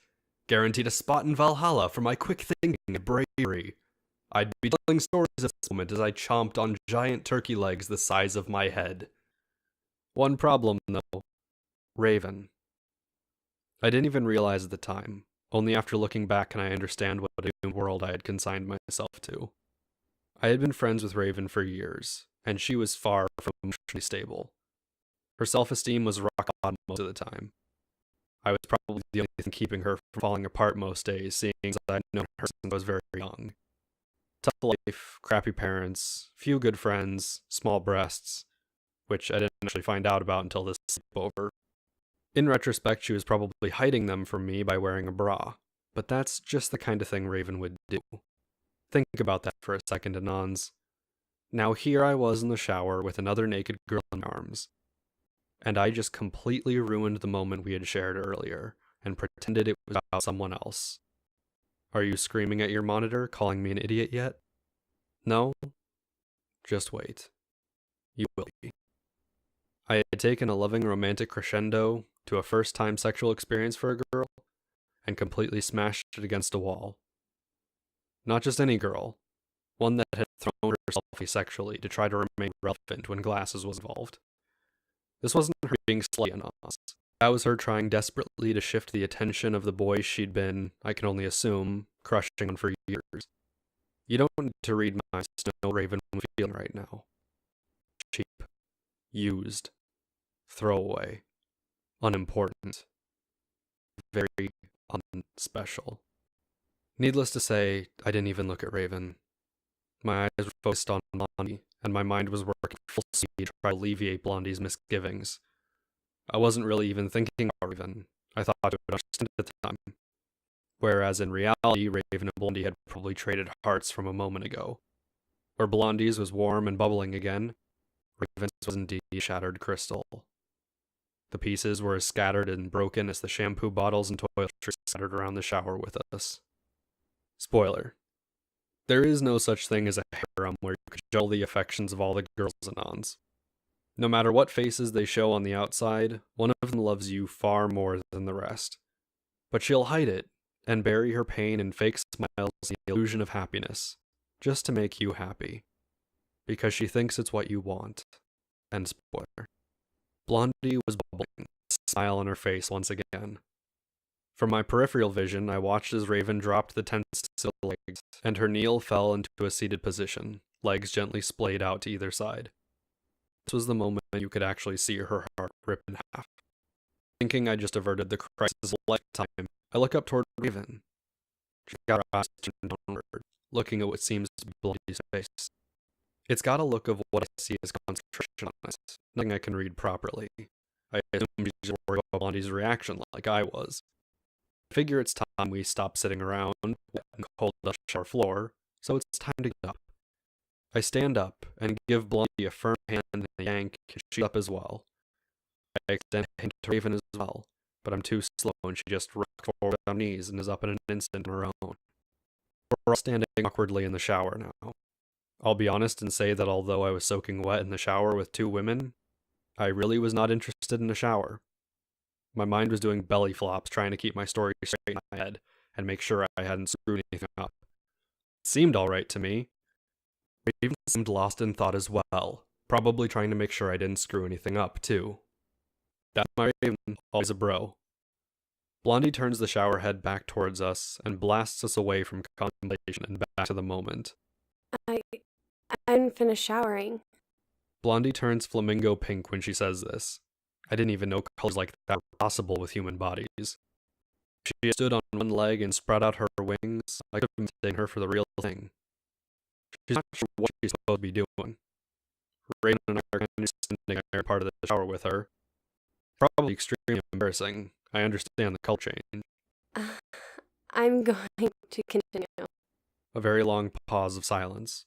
Guaranteed a spot in Valhalla for my quick thinking and bravery. I'd be telling stories at this moment as I chomped on giant turkey legs the size of my head. One problem, though. Raven. I didn't even realize at the time. Only after looking back can I understand what a doomed world I had consigned myself to. I had been friends with Raven for years, and she was far from emotionally stable. Her self-esteem was rock bottom most of the time. I was probably the only thing keeping her from falling apart most days, seeing as I'd known her since I was very young. Tough life, crappy parents, few good friends, small breasts, which I didn't actually find out about until this sleepover. In retrospect, she was probably hiding them from me by wearing a bra, but that's just the kind of thing Raven would do. Think about that for a second, Anons. Now here I was in the shower with another naked girl in my arms, and I just completely ruined the moment we had shared earlier, and pretended it was about someone else. Are you screaming at your monitor, calling me an idiot yet? No? Just wait. You will be. I had taken a loving romantic crescendo to a first-time sexual experience for a girl, and completely smashed it against a wall. Not just any girl, one that had thrown herself asexually to try to remain relevant when glasses was involved. This wasn't her being slutty on us. That was her trying desperately to shift the attention of the boys she'd been, I can only assume, crushing on for years. You don't need to read minds to know what Raven was feeling right now. Cheap. Used. Throwaway. Unimportant. Very unspecial. Needless to say, I didn't even look at Raven. My eyes were focused on Blondie, and my mind was working full speed to try to alleviate Blondie's misgivings. I wasn't really even thinking about Raven. I thought it would understand at the time. Whereas in reality, Raven and Blondie had probably traded hearts from a moment ago. Where Blondie's was warm and bubbling again, Raven's was indeed shattered crystal. The pieces were as scattered and broken as the shampoo bottles and toiletries scattered around the shower with us. Spoiler. There is no such thing as a harem where you could juggle the affections of all the girls Anons. No matter what faces they show on the outside, one of them loves you far more than the rest. But she'll hide it, and bury her pain in fake smiles and the illusion of happiness, just to make you happy. Because she thinks it's what you want. And spoiler. Blondie was bubbling, a smile on her face once again. From my peripheral vision, I watched as Raven dropped the tense legs, and her kneel fell into a seated position, legs gently splayed out to either side. This was the moment you could actually see her heart rip in half. Thinking I just averted the crisis of a lifetime, I look up toward Raven. She's got her eyes turned downward, looking at what seems to be Blondie's face. It's got a look of what I see as concentration on it, nothing I can read properly. I assume she's just worried about Blondie's reaction like I was. I figure it's time we stop sitting around, wet and cold on the shower floor, so it's time to get up. I stand up and give Blondie a firm hand and a yank, and she's up as well. I extend a hand to Raven as well, but I'm too slow and she just rocked forward on her knees and is up in an instant on her own. We're all standing awkwardly in the shower now. I'll be honest and say that although I was soaking wet in the shower with two women, I really was not interested in a shower. My mind was doing belly flops trying to keep my story straight in my head and make sure I hadn't screwed anything up. It seemed alright to me. Raven seemed lost in thought as well, probably trying to make sure I didn't screw anything up, too. That's my Raven, always a bro. Blondie turns the shower head back towards us and blasts us away from contemplation and back to the moment. I didn't finish showering. Blondie turns flamingo pink when she says this. I didn't even know colors like that were possible with human bodies. She stood on one leg and spread out her wings. I could have been mistaking her for the real thing. She's not sure what she's supposed to be doing. Raven and I are kind of standing there part of the shower with her. Probably extremely embarrassing. I understand the color change. I'm going to continue. A very long pause of silence.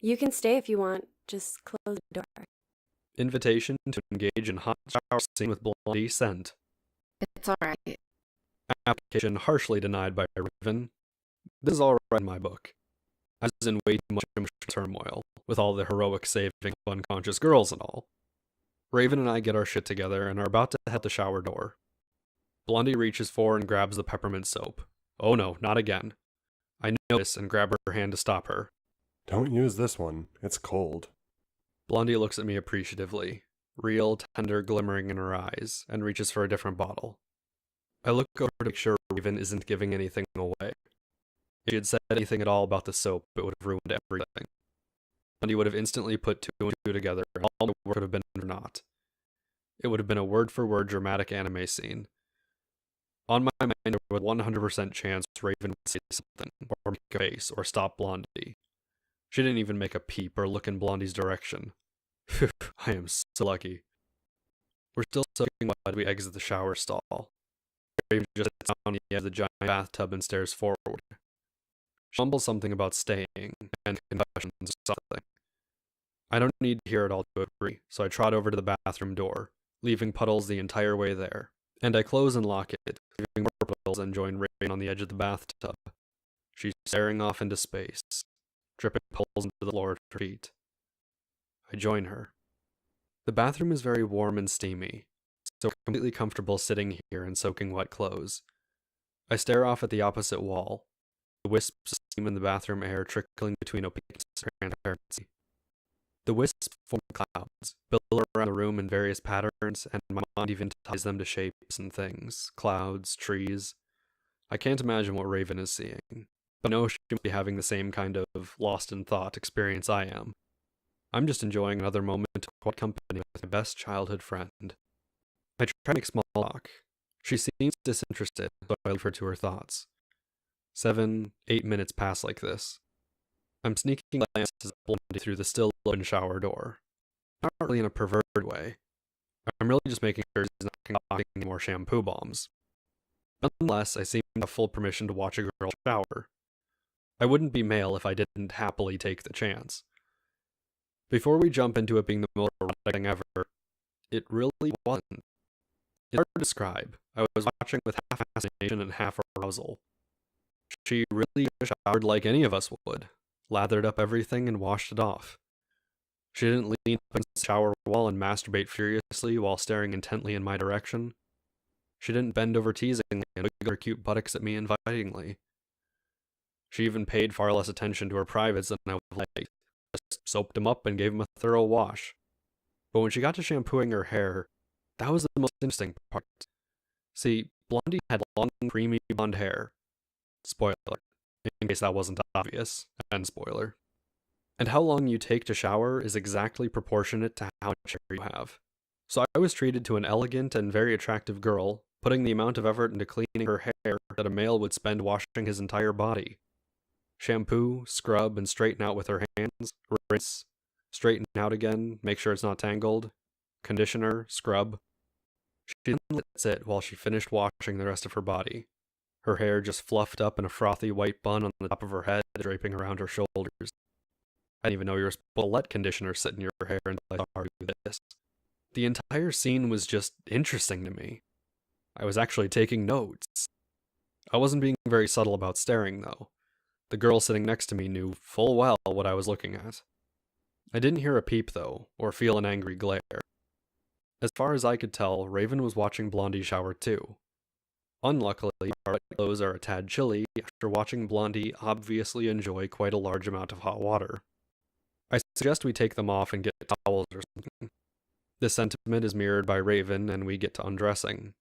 You can stay if you want. Just close the door. Invitation to engage in hot shower scene with Blondie sent. It's alright. Application harshly denied by Raven. This is alright in my book. I was in way too much emotional turmoil, with all the heroic saving of unconscious girls and all. Raven and I get our shit together and are about to head the shower door. Blondie reaches for and grabs the peppermint soap. Oh no, not again. I notice and grab her hand to stop her. Don't use this one. It's cold. Blondie looks at me appreciatively, real, tender glimmering in her eyes, and reaches for a different bottle. I look over to make sure Raven isn't giving anything away. If she had said anything at all about the soap, it would have ruined everything. Blondie would have instantly put two and two together, and all my work would have been for naught. It would have been a word-for-word dramatic anime scene. On my mind, there was a 100% chance Raven would say something, or make a face, or stop Blondie. She didn't even make a peep or look in Blondie's direction. Phew, I am so lucky. We're still soaking wet as we exit the shower stall. Raven just sits on the edge of the giant bathtub and stares forward. She mumbles something about staying, and confessions or something. I don't need to hear it all to agree, so I trot over to the bathroom door, leaving puddles the entire way there. And I close and lock it, leaving more puddles and join Raven on the edge of the bathtub. She's staring off into space, dripping puddles into the floor at her feet. I join her. The bathroom is very warm and steamy, so I'm completely comfortable sitting here and soaking wet clothes. I stare off at the opposite wall, the wisps of steam in the bathroom air trickling between opaqueness and transparency. The wisps form clouds, billow around the room in various patterns, and my mind even ties them to shapes and things, clouds, trees. I can't imagine what Raven is seeing, but I know she must be having the same kind of lost in thought experience I am. I'm just enjoying another moment of quiet company with my best childhood friend. I try to make small talk. She seems disinterested, so I leave her to her thoughts. 7, 8 minutes pass like this. I'm sneaking glances at Blondie through the still open shower door. Not really in a perverted way. I'm really just making sure she's not concocting any more shampoo bombs. Nonetheless, I seem to have full permission to watch a girl shower. I wouldn't be male if I didn't happily take the chance. Before we jump into it being the most erotic thing ever, it really wasn't. It's hard to describe. I was watching with half fascination and half arousal. She really showered like any of us would, lathered up everything and washed it off. She didn't lean up against the shower wall and masturbate furiously while staring intently in my direction. She didn't bend over teasingly and wiggle her cute buttocks at me invitingly. She even paid far less attention to her privates than I would have liked, just soaped them up and gave them a thorough wash. But when she got to shampooing her hair, that was the most interesting part. See, Blondie had long, creamy blonde hair. Spoiler, in case that wasn't obvious, and spoiler. And how long you take to shower is exactly proportionate to how much hair you have. So I was treated to an elegant and very attractive girl, putting the amount of effort into cleaning her hair that a male would spend washing his entire body. Shampoo, scrub, and straighten out with her hands, rinse, straighten out again, make sure it's not tangled, conditioner, scrub. She didn't let it sit while she finished washing the rest of her body. Her hair just fluffed up in a frothy white bun on the top of her head, draping around her shoulders. I didn't even know you were supposed to let conditioner sit in your hair until I saw her do this. The entire scene was just interesting to me. I was actually taking notes. I wasn't being very subtle about staring, though. The girl sitting next to me knew full well what I was looking at. I didn't hear a peep, though, or feel an angry glare. As far as I could tell, Raven was watching Blondie shower too. Unluckily, our wet clothes are a tad chilly after watching Blondie obviously enjoy quite a large amount of hot water. I suggest we take them off and get towels or something. This sentiment is mirrored by Raven, and we get to undressing.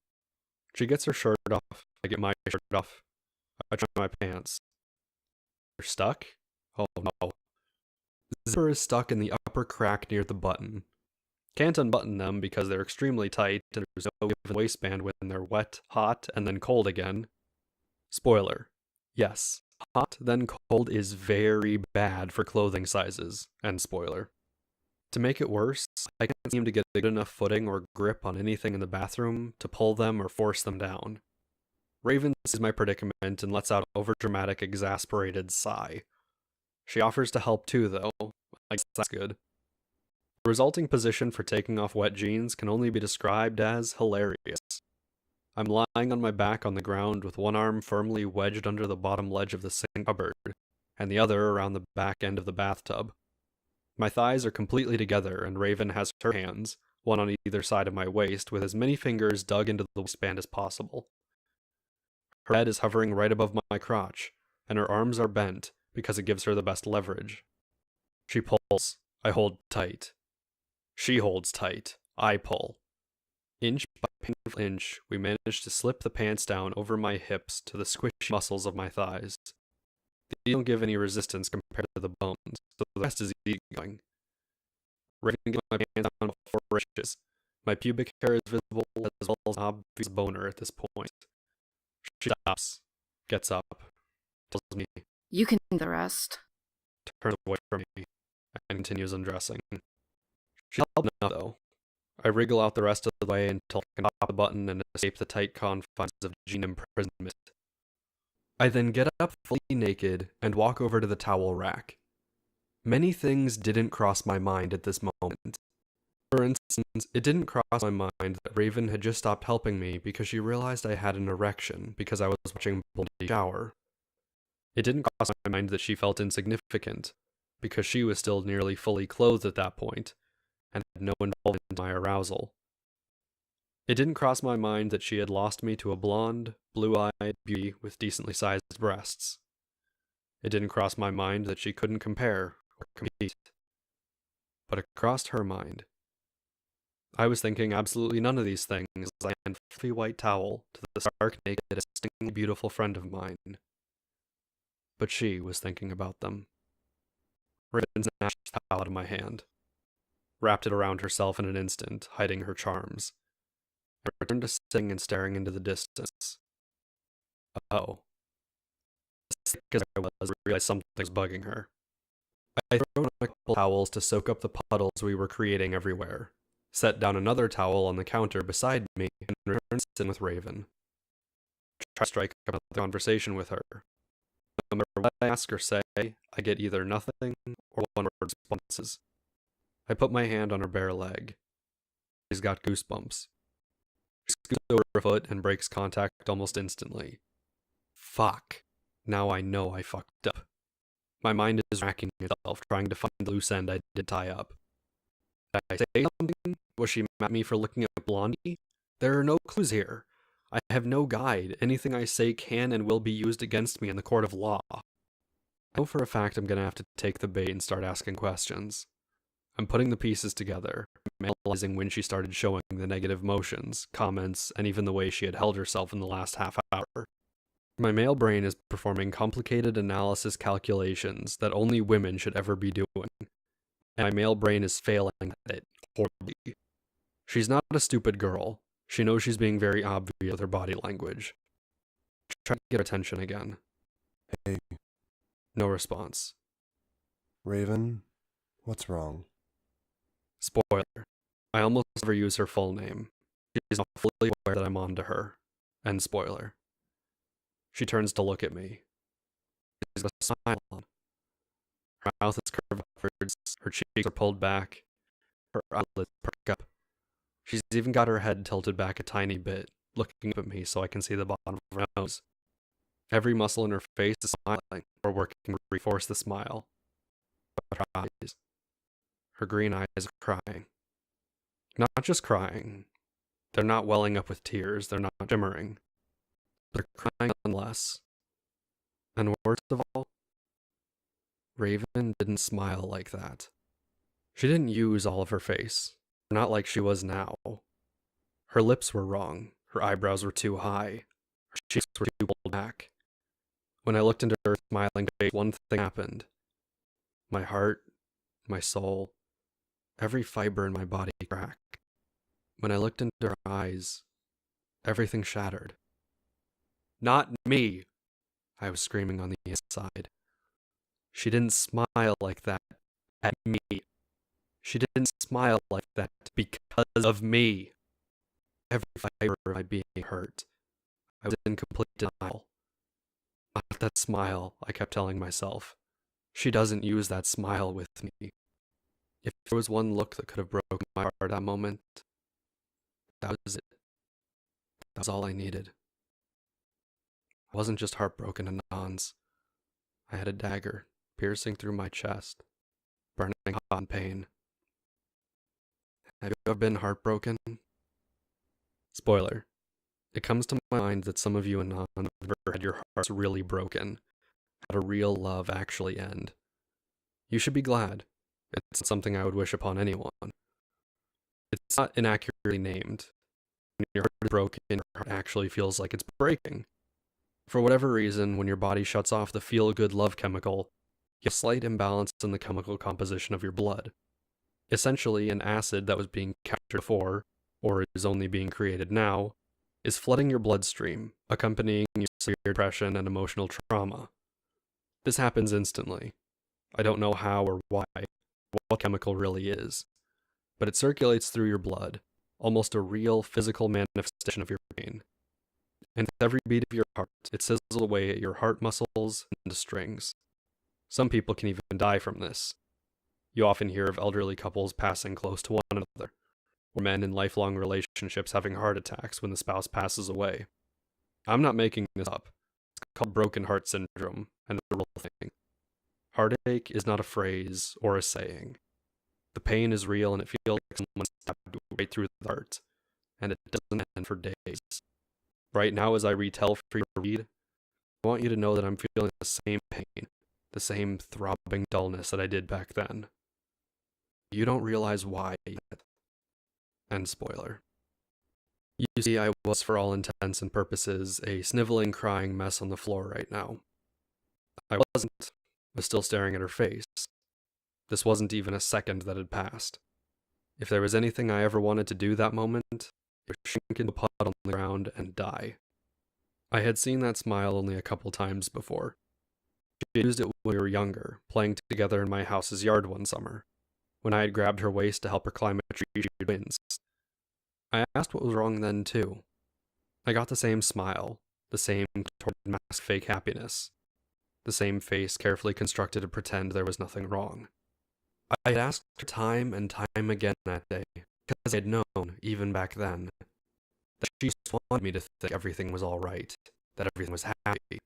She gets her shirt off, I get my shirt off. I try my pants. They're stuck? Oh no. The zipper is stuck in the upper crack near the button. Can't unbutton them because they're extremely tight and there's no given waistband when they're wet, hot, and then cold again. Spoiler. Yes, hot then cold is very bad for clothing sizes, and spoiler. To make it worse, I can't seem to get a good enough footing or grip on anything in the bathroom to pull them or force them down. Raven sees my predicament and lets out an overdramatic, exasperated sigh. She offers to help too, though. I guess that's good. The resulting position for taking off wet jeans can only be described as hilarious. I'm lying on my back on the ground with one arm firmly wedged under the bottom ledge of the sink cupboard, and the other around the back end of the bathtub. My thighs are completely together, and Raven has her hands, one on either side of my waist, with as many fingers dug into the waistband as possible. Her head is hovering right above my crotch, and her arms are bent because it gives her the best leverage. She pulls. I hold tight. She holds tight. I pull. Inch by painful inch, we manage to slip the pants down over my hips to the squishy muscles of my thighs. These don't give any resistance compared to the bones, so the rest is easy going. Raven gets my pants down 4 inches. My pubic hair is visible as well as an obvious boner at this point. She stops, gets up, tells me, You can do the rest. turns away from me, and continues undressing. She's helped enough, though. I wriggle out the rest of the way until I can pop the button and escape the tight confines of jean imprisonment. I then get up fully naked and walk over to the towel rack. Many things didn't cross my mind at this moment. For instance, it didn't cross my mind that Raven had just stopped helping me because she realized I had an erection because I was watching Blondie shower. It didn't cross my mind that she felt insignificant because she was still nearly fully clothed at that point and had no involvement in my arousal. It didn't cross my mind that she had lost me to a blonde, blue-eyed beauty with decently sized breasts. It didn't cross my mind that she couldn't compare or compete. But it crossed her mind. I was thinking absolutely none of these things as I handed a fluffy white towel to the stark naked, distinctly beautiful friend of mine. But she was thinking about them. Raven snatched the towel out of my hand, wrapped it around herself in an instant, hiding her charms, and returned to sitting and staring into the distance. Oh. As sick as I was, I realized something was bugging her. I threw on a couple towels to soak up the puddles we were creating everywhere, set down another towel on the counter beside me, and returned to sit with Raven. Try to strike up another conversation with her. No matter what I ask or say, I get either nothing or one-word responses. I put my hand on her bare leg. She's got goosebumps. She scoots over a foot and breaks contact almost instantly. Fuck. Now I know I fucked up. My mind is racking itself, trying to find the loose end I did tie up. Did I say something? Was she mad at me for looking at Blondie? There are no clues here. I have no guide. Anything I say can and will be used against me in the court of law. I know for a fact I'm gonna have to take the bait and start asking questions. I'm putting the pieces together, analyzing when she started showing the negative motions, comments, and even the way she had held herself in the last half hour. My male brain is performing complicated analysis calculations that only women should ever be doing, and my male brain is failing at it horribly. She's not a stupid girl. She knows she's being very obvious with her body language. Try to get her attention again. Hey, No response. Raven, what's wrong? Spoiler. I almost never use her full name. She's not fully aware that I'm on to her. End spoiler. She turns to look at me. She's got a smile on. Her mouth is curved upwards, her cheeks are pulled back, her eyelids perk up. She's even got her head tilted back a tiny bit, looking up at me so I can see the bottom of her nose. Every muscle in her face is smiling, or working to reinforce the smile. But her eyes, her green eyes are crying. Not just crying. They're not welling up with tears, they're not shimmering. They're crying nonetheless. And worst of all, Raven didn't smile like that. She didn't use all of her face, not like she was now. Her lips were wrong, her eyebrows were too high, her cheeks were too pulled back. When I looked into her smiling face, one thing happened. My heart, my soul, every fiber in my body cracked. When I looked into her eyes, everything shattered. Not me, I was screaming on the inside. She didn't smile like that at me. She didn't smile like that because of me. Every fiber of my being hurt. I was in complete denial. Not that smile, I kept telling myself. She doesn't use that smile with me. If there was one look that could have broken my heart at that moment, that was it. That was all I needed. I wasn't just heartbroken and nons. I had a dagger piercing through my chest, burning hot in pain. Have you ever been heartbroken? Spoiler. It comes to my mind that some of you and non have ever had your hearts really broken, had a real love actually end. You should be glad. It's not something I would wish upon anyone. It's not inaccurately named. When your heart is broken, your heart actually feels like it's breaking. For whatever reason, when your body shuts off the feel-good love chemical, you have a slight imbalance in the chemical composition of your blood. Essentially, an acid that was being captured before, or is only being created now, is flooding your bloodstream, accompanying your severe depression and emotional trauma. This happens instantly. I don't know how or why, what chemical really is, but it circulates through your blood, almost a real physical manifestation of your pain. And with every beat of your heart, it sizzles away at your heart muscles into strings. Some people can even die from this. You often hear of elderly couples passing close to one another, or men in lifelong relationships having heart attacks when the spouse passes away. I'm not making this up. It's called broken heart syndrome, and it's a real thing. Heartache is not a phrase or a saying. The pain is real, and it feels like someone stabbed right through the heart, and it doesn't end for days. Right now, as I retell for you to read, I want you to know that I'm feeling the same pain, the same throbbing dullness that I did back then. You don't realize why yet. And spoiler. You see, I was, for all intents and purposes, a sniveling, crying mess on the floor right now. I wasn't. I was still staring at her face. This wasn't even a second that had passed. If there was anything I ever wanted to do that moment, it was shrink into a puddle on the ground and die. I had seen that smile only a couple times before. She used it when we were younger, playing together in my house's yard one summer. When I had grabbed her waist to help her climb a tree, she would wince. I asked what was wrong then, too. I got the same smile, the same contorted mask fake happiness, the same face carefully constructed to pretend there was nothing wrong. I had asked her time and time again that day, because I had known, even back then, that she just wanted me to think everything was all right, that everything was happy.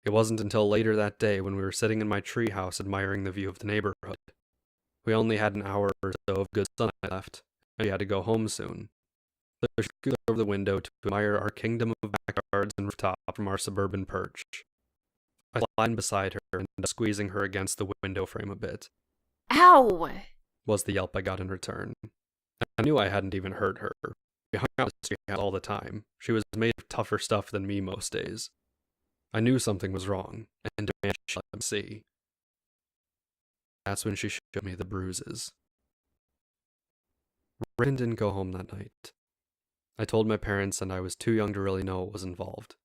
It wasn't until later that day when we were sitting in my treehouse admiring the view of the neighborhood. We only had an hour or so of good sunlight left, and we had to go home soon. So she scooted over the window to admire our kingdom of backyards and rooftop from our suburban perch. I slid beside her and squeezing her against the window frame a bit. Ow! Was the yelp I got in return. I knew I hadn't even hurt her. We hung out at the treehouse all the time. She was made of tougher stuff than me most days. I knew something was wrong, and demanded she let me see. That's when she showed me the bruises. Raven didn't go home that night. I told my parents, and I was too young to really know what was involved.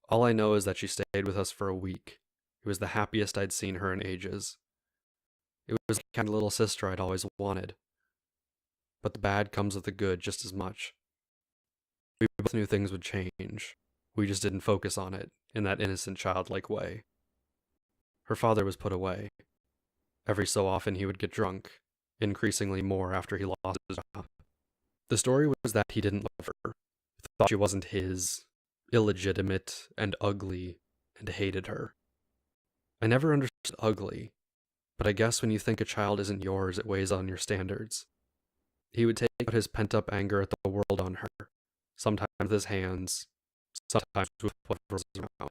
All I know is that she stayed with us for a week. It was the happiest I'd seen her in ages. It was the kind of little sister I'd always wanted. But the bad comes with the good just as much. We both knew things would change. We just didn't focus on it in that innocent, childlike way. Her father was put away. Every so often he would get drunk, increasingly more after he lost his job. The story was that he didn't love her, thought she wasn't his, illegitimate and ugly, and hated her. I never understood ugly, but I guess when you think a child isn't yours, it weighs on your standards. He would take out his pent-up anger at the world on her, sometimes with his hands, sometimes with whatever was around.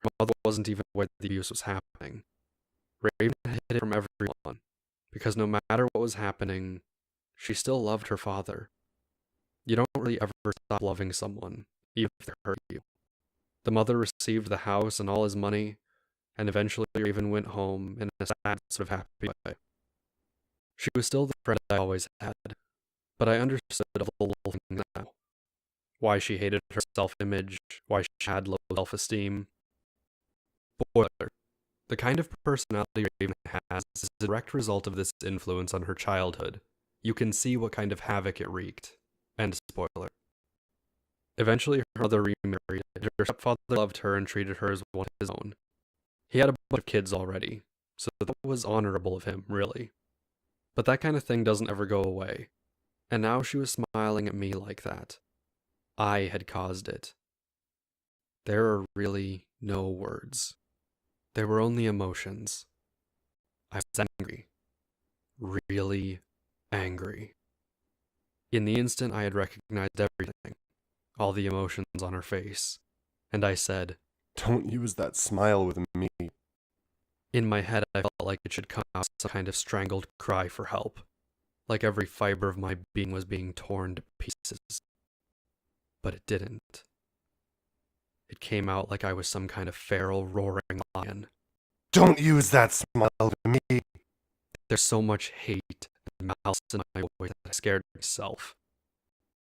Her mother wasn't even aware the abuse was happening. Raven hid it from everyone, because no matter what was happening, she still loved her father. You don't really ever stop loving someone, even if they hurt you. The mother received the house and all his money, and eventually Raven went home in a sad sort of happy way. She was still the friend I always had, but I understood all the little things now. Why she hated her self-image, why she had low self-esteem. Spoiler: the kind of personality Raven has is a direct result of this influence on her childhood. You can see what kind of havoc it wreaked. End spoiler. Eventually her mother remarried, and her stepfather loved her and treated her as one of his own. He had a bunch of kids already, so that was honorable of him, really. But that kind of thing doesn't ever go away, and now she was smiling at me like that. I had caused it. There are really no words. There were only emotions. I was angry. Really angry. In the instant I had recognized everything, all the emotions on her face, and I said, Don't use that smile with me. in my head I felt like it should come out some kind of strangled cry for help, like every fiber of my being was being torn to pieces. But it didn't. It came out like I was some kind of feral roaring lion. Don't use that smile with me. There's so much hate and malice in my voice that I scared myself.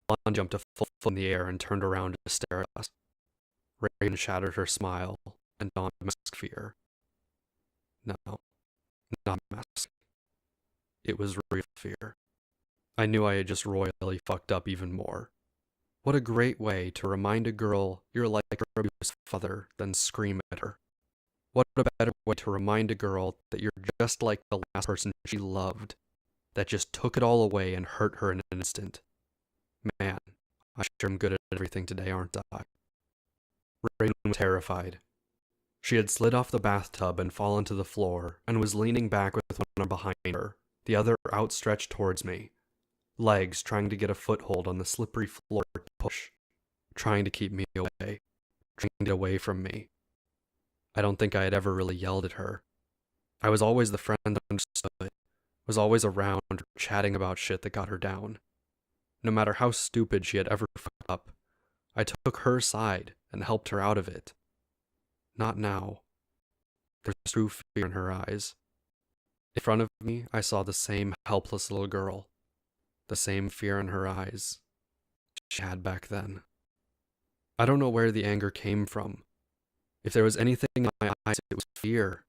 Blonde jumped a full foot in the air and turned around to stare at us. Raven shattered her smile and donned a mask fear. No, not a mask. It was real fear. I knew I had just royally fucked up even more. What a great way to remind a girl you're like her abusive father, then scream at her. What a better way to remind a girl that you're just like the last person she loved, that just took it all away and hurt her in an instant. Man, I sure am good at everything today, aren't I? Raven was terrified. She had slid off the bathtub and fallen to the floor, and was leaning back with one arm behind her, the other outstretched towards me. Legs trying to get a foothold on the slippery floor to push, trying to keep me away, trying to get away from me. I don't think I had ever really yelled at her. I was always the friend that understood, was always around, chatting about shit that got her down. No matter how stupid she had ever fucked up, I took her side and helped her out of it. Not now. There's true fear in her eyes. In front of me, I saw the same helpless little girl. The same fear in her eyes she had back then. I don't know where the anger came from. If there was anything in my eyes, it was fear.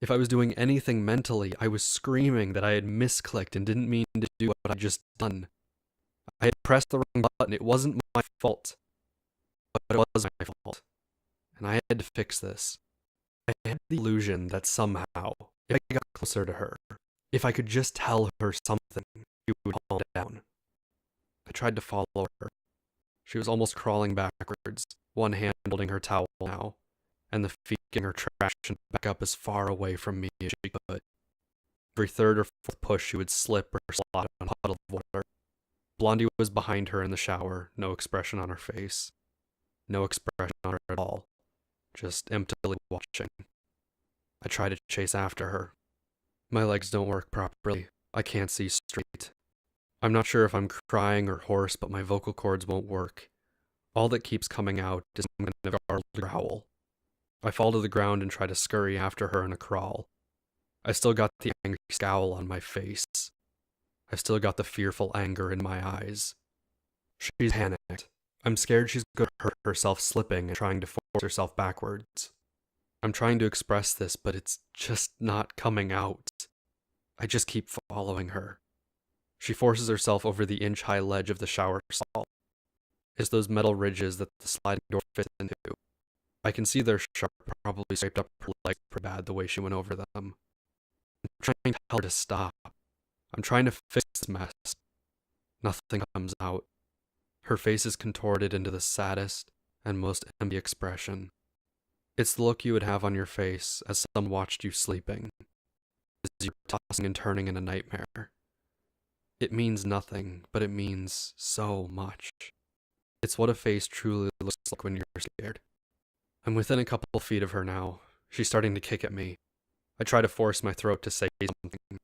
If I was doing anything mentally, I was screaming that I had misclicked and didn't mean to do what I'd just done. I had pressed the wrong button. It wasn't my fault. But it was my fault. And I had to fix this. I had the illusion that somehow, if I got closer to her, if I could just tell her something, she would calm down. I tried to follow her. She was almost crawling backwards, one hand holding her towel now, and the feet getting her trash and back up as far away from me as she could. Every third or fourth push she would slip or slot on a puddle of water. Blondie was behind her in the shower, no expression on her face. No expression on her at all. Just emptily watching. I try to chase after her. My legs don't work properly. I can't see straight. I'm not sure if I'm crying or hoarse, but my vocal cords won't work. All that keeps coming out is some kind of garbled growl. I fall to the ground and try to scurry after her in a crawl. I still got the angry scowl on my face. I've still got the fearful anger in my eyes. She's panicked. I'm scared she's going to hurt herself slipping and trying to force herself backwards. I'm trying to express this, but it's just not coming out. I just keep following her. She forces herself over the inch-high ledge of the shower stall. It's those metal ridges that the sliding door fits into. I can see they're sharp, probably scraped up her legs pretty bad the way she went over them. I'm trying to tell her to stop. I'm trying to fix this mess. Nothing comes out. Her face is contorted into the saddest and most empty expression. It's the look you would have on your face as someone watched you sleeping, as you were tossing and turning in a nightmare. It means nothing, but it means so much. It's what a face truly looks like when you're scared. I'm within a couple feet of her now. She's starting to kick at me. I try to force my throat to say something.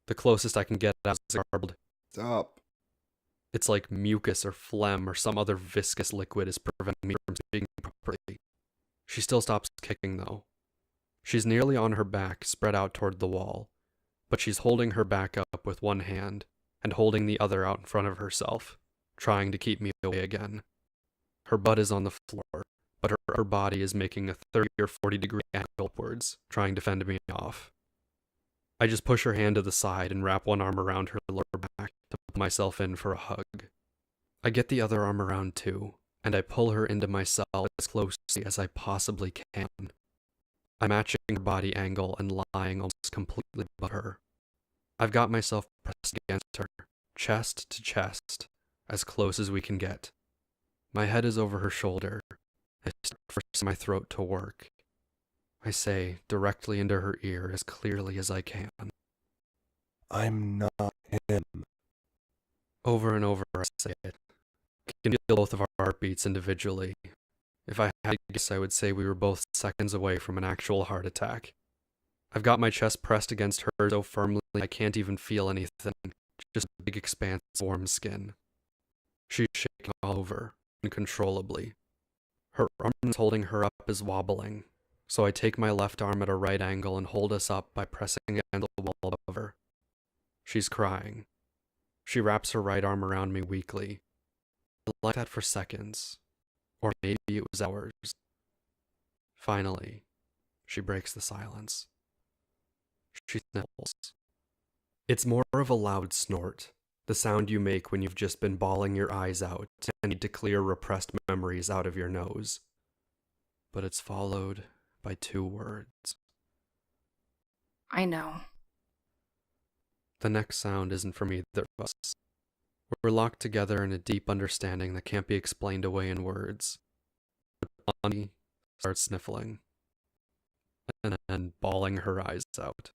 The closest I can get out is garbled. Stop. It's like mucus or phlegm or some other viscous liquid is preventing me from speaking properly. She still stops kicking, though. She's nearly on her back, spread out toward the wall, but she's holding her back up with one hand and holding the other out in front of herself, trying to keep me away again. Her butt is on the floor, but her upper body is making a 30 or 40 degree angle upwards, trying to fend me off. I just push her hand to the side and wrap one arm around her lower back to pull myself in for a hug. I get the other arm around too, and I pull her into myself as closely as I possibly can. I'm matching her body angle and lying almost completely above her. I've got myself pressed against her, chest to chest, as close as we can get. My head is over her shoulder. I start forcing my throat to work. I say directly into her ear as clearly as I can. I'm not him. Over and over I say it. I can feel both of our heartbeats individually. If I had to guess, I would say we were both seconds away from an actual heart attack. I've got my chest pressed against hers so firmly I can't even feel anything, just a big expanse of warm skin. She's shaking all over, uncontrollably. Her arm that's holding her up is wobbling, so I take my left arm at a right angle and hold us up by pressing against the wall above her. She's crying. She wraps her right arm around me weakly. Like that for seconds, or maybe it was hours. Finally, she breaks the silence. She sniffles. It's more of a loud snort, the sound you make when you've just been bawling your eyes out and need to clear repressed memories out of your nose. But it's followed by 2 words. I know. The next sound isn't from either of us. We're locked together in a deep understanding that can't be explained away in words. But Bonnie starts sniffling, and then bawling her eyes out.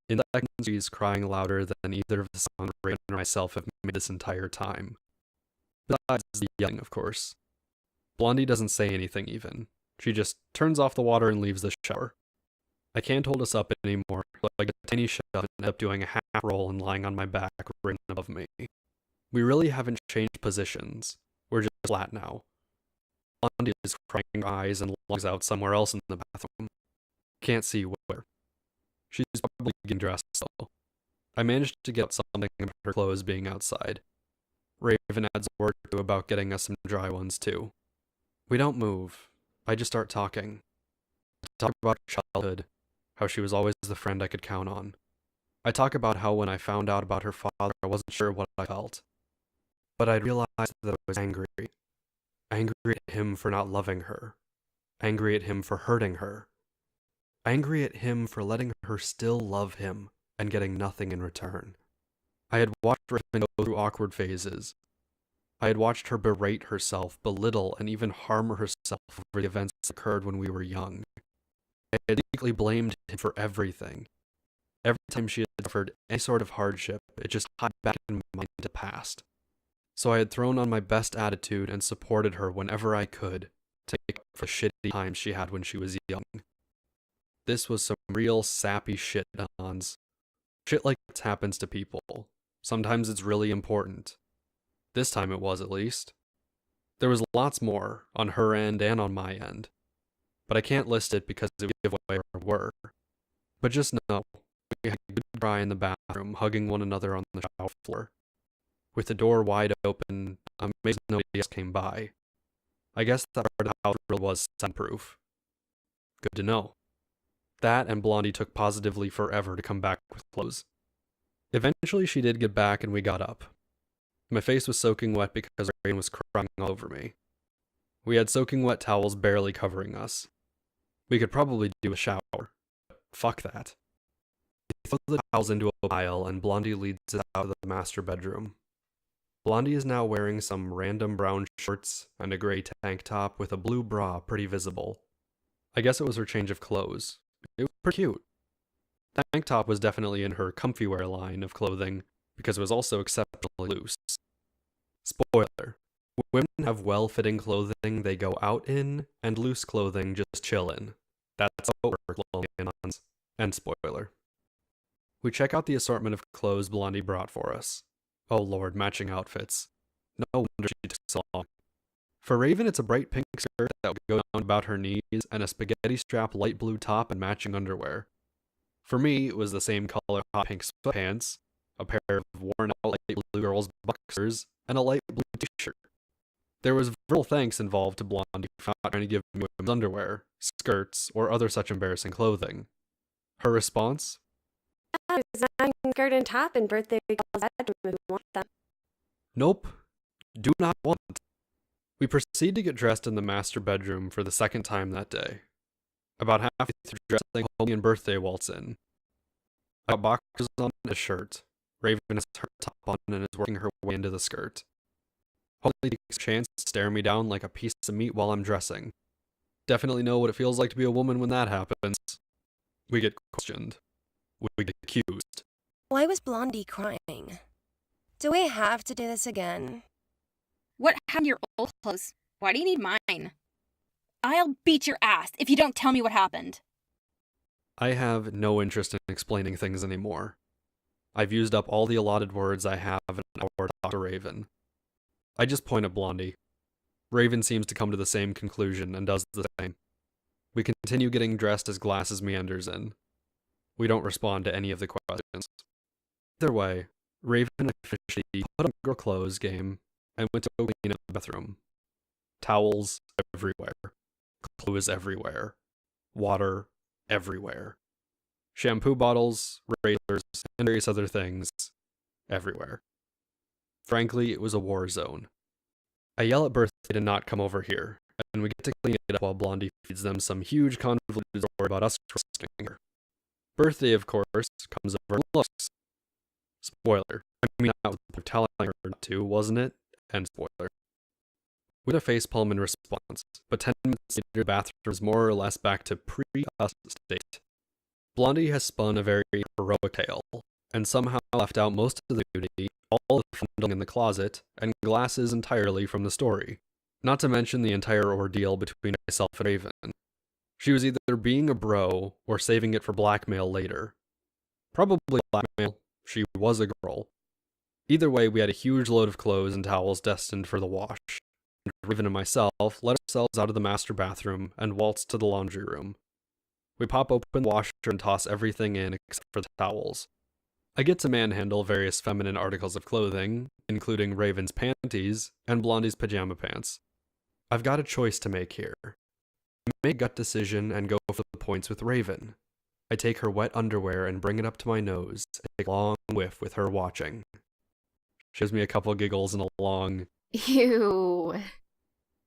In seconds, she's crying louder than either of the songs Raven or myself have made this entire time. Besides the yelling, of course. Blondie doesn't say anything even. She just turns off the water and leaves the shower. I can't hold us up anymore, so I get a tiny shove and end up doing a half roll and lying on my back right above me. We really haven't changed positions. We're just flat now. Blondie is crying her eyes and lungs out somewhere else in the bathroom. Can't see where. She's probably getting dressed, though. I managed to get something about her clothes being outside. Raven adds a word or two about getting us some dry ones, too. We don't move. I just start talking. I talk about her childhood, how she was always the friend I could count on. I talk about how when I found out about her father, I wasn't sure what I felt. But I'd realized that I was angry. Angry at him for not loving her. Angry at him for hurting her. Angry at him for letting her still love him and getting nothing in return. I had watched Raven go through awkward phases. I had watched her berate herself, belittle, and even harm herself over the events that occurred when we were young. I had secretly blamed him for everything. Every time she had suffered any sort of hardship, it just tied back in my mind to the past. So I had thrown on my best attitude and supported her whenever I could, to make up for the shitty times she had when she was young. This was some real sappy shit, Dons. Shit like this happens to people. Sometimes it's really important. This time it was, at least. There was lots more, on her end and on my end. But I can't list it because it would give away where we were. But just know, we had a good cry in the bathroom, hugging one another on the shower floor. With the door wide open, I'm amazed nobody else came by. I guess that part of the house really was soundproof. Good to know. That and Blondie took positively forever to come back with clothes. Eventually she did get back and we got up. My face was soaking wet because rain was crying all over me. We had soaking wet towels barely covering us. We could probably do a shower, but fuck that. We throw the towels into a pile and Blondie leads us out of the master bedroom. Blondie is now wearing some random brown shorts and a gray tank top with a blue bra pretty visible. I guess it was her change of clothes. It was pretty cute. The tank top was definitely in her comfy wear line of clothing, because it was also exceptionally loose. Spoiler: women have well-fitting clothing they go out in, and loose clothing just chill in. That's how it works, lonely. End spoiler. We check out the assortment of clothes Blondie brought for us. Oh lord, matching outfits. No wonder she took so long. For Raven, it's a bright pink skirt that would go down about her knees, and a spaghetti-strap light blue top and matching underwear. For me, it was the same color hot pink sweatpants, a pair of worn-out light blue girls' boxers, and a light blue t-shirt. There was verbal thanks involved to Blondie for not trying to give me women's underwear, skirts, or other such embarrassing clothing. Her response? Design skirt and top in birthday girl's bedroom if you want them. Nope. Do not want. We proceed to get dressed in the master bedroom for the second time that day. About halfway through dressing, Homie and Birthday waltz in. I got boxers on and a shirt. Raven has her top on and is working her way into the skirt. Homie takes a chance to stare me down like a piece of meat while I'm dressing. Definitely know what it feels like to be a woman when that happens. We get questioned. We get accused. Why was Blondie crying? Do we have to do this again? What happened to your old clothes? Why do you need mine? I'll beat your ass if you don't tell me what happened. I have no interest in explaining things anymore. I've used up all the allotted words I have in an hour to talk to Raven. I just point at Blondie. Raven seems to come to the same conclusion and does the same. We continue getting dressed as Glasses meanders in. We don't respond to any of the questions. Either way, Raven officially put on girl clothes game and went to go clean up the bathroom. Towels everywhere. Clothes everywhere. Water everywhere. Shampoo bottles, razors, and various other things everywhere. Frankly, it was a war zone. I yell at Birthday to not come over here, and we get to clean it up while Blondie feeds them some huge convoluted story about us trusting her. Birthday, of course, comes over and looks. Spoiler. I mean, that was the point of telling her not to, wasn't it? End spoiler. We had a facepalm in response, but 10 minutes later the bathroom is more or less back to pre-us state. Blondie has spun a very heroic tale, and somehow left out most of the nudity, all of the fondling in the closet, and Glasses entirely from the story. Not to mention the entire ordeal between myself and Raven. She was either being a bro, or saving it for blackmail later. Probably blackmail. She was a girl. Either way, we had a huge load of clothes and towels destined for the wash. And Raven and myself let ourselves out of the master bathroom and waltzed to the laundry room. We pop open the washer and toss everything in except for the towels. I get to manhandle various feminine articles of clothing, including Raven's panties and Blondie's pajama pants. I've got a choice to make here. I make a gut decision and go for the points with Raven. I take her wet underwear and bring it up to my nose and take a long whiff with her watching. She gives me a couple giggles and a long, Ew.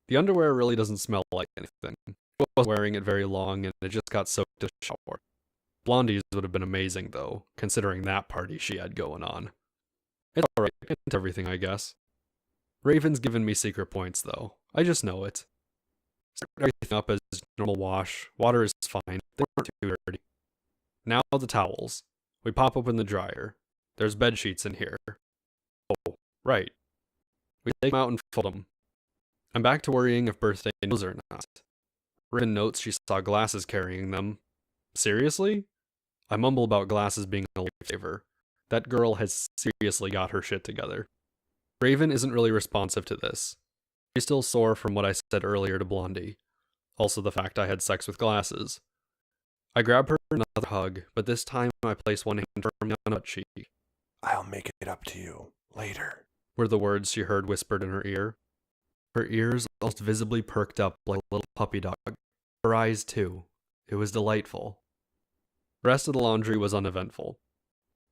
The underwear really doesn't smell like anything. I was wearing it very long and it just got soaked in the shower. Blondie's would have been amazing though, considering that party she had going on. It's alright, it's everything I guess. Raven's given me secret points though, I just know it. Start everything up as normal wash, water is fine, they weren't too dirty. Now the towels. We pop open the dryer. There's bed sheets in here. Oh, right. We take them out and fold them. I'm back to worrying if Birthday knows or not. Raven notes she saw Glasses carrying them. Seriously? I mumble about Glasses being a lifesaver. That girl has seriously got her shit together. Raven isn't really responsive to this. She's still sore from what I said earlier to Blondie. Also the fact I had sex with Glasses. I grab her in another hug, but this time I place one hand firmly on her cheek. I'll make it up to you later, Were the words she heard whispered in her ear. Her ears almost visibly perked up like a little puppy dog. Her eyes too. It was delightful. The rest of the laundry was uneventful.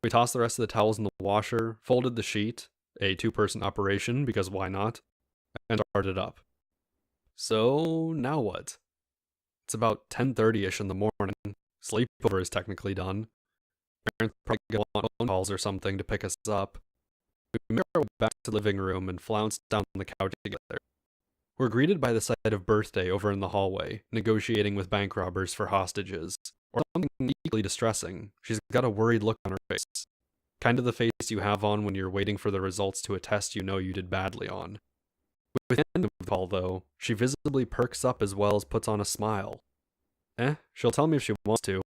We tossed the rest of the towels in the washer, folded the sheet, a 2-person operation because why not, and started up. So, now what? It's about 10:30ish in the morning. Sleepover is technically done. Parents probably gonna want phone calls or something to pick us up. We make our way back to the living room and flounce down on the couch together. We're greeted by the sight of Birthday over in the hallway, negotiating with bank robbers for hostages. Or something equally distressing. She's got a worried look on her face. Kind of the face you have on when you're waiting for the results to a test you know you did badly on. With the end of the call, though, she visibly perks up as well as puts on a smile. She'll tell me if she wants to,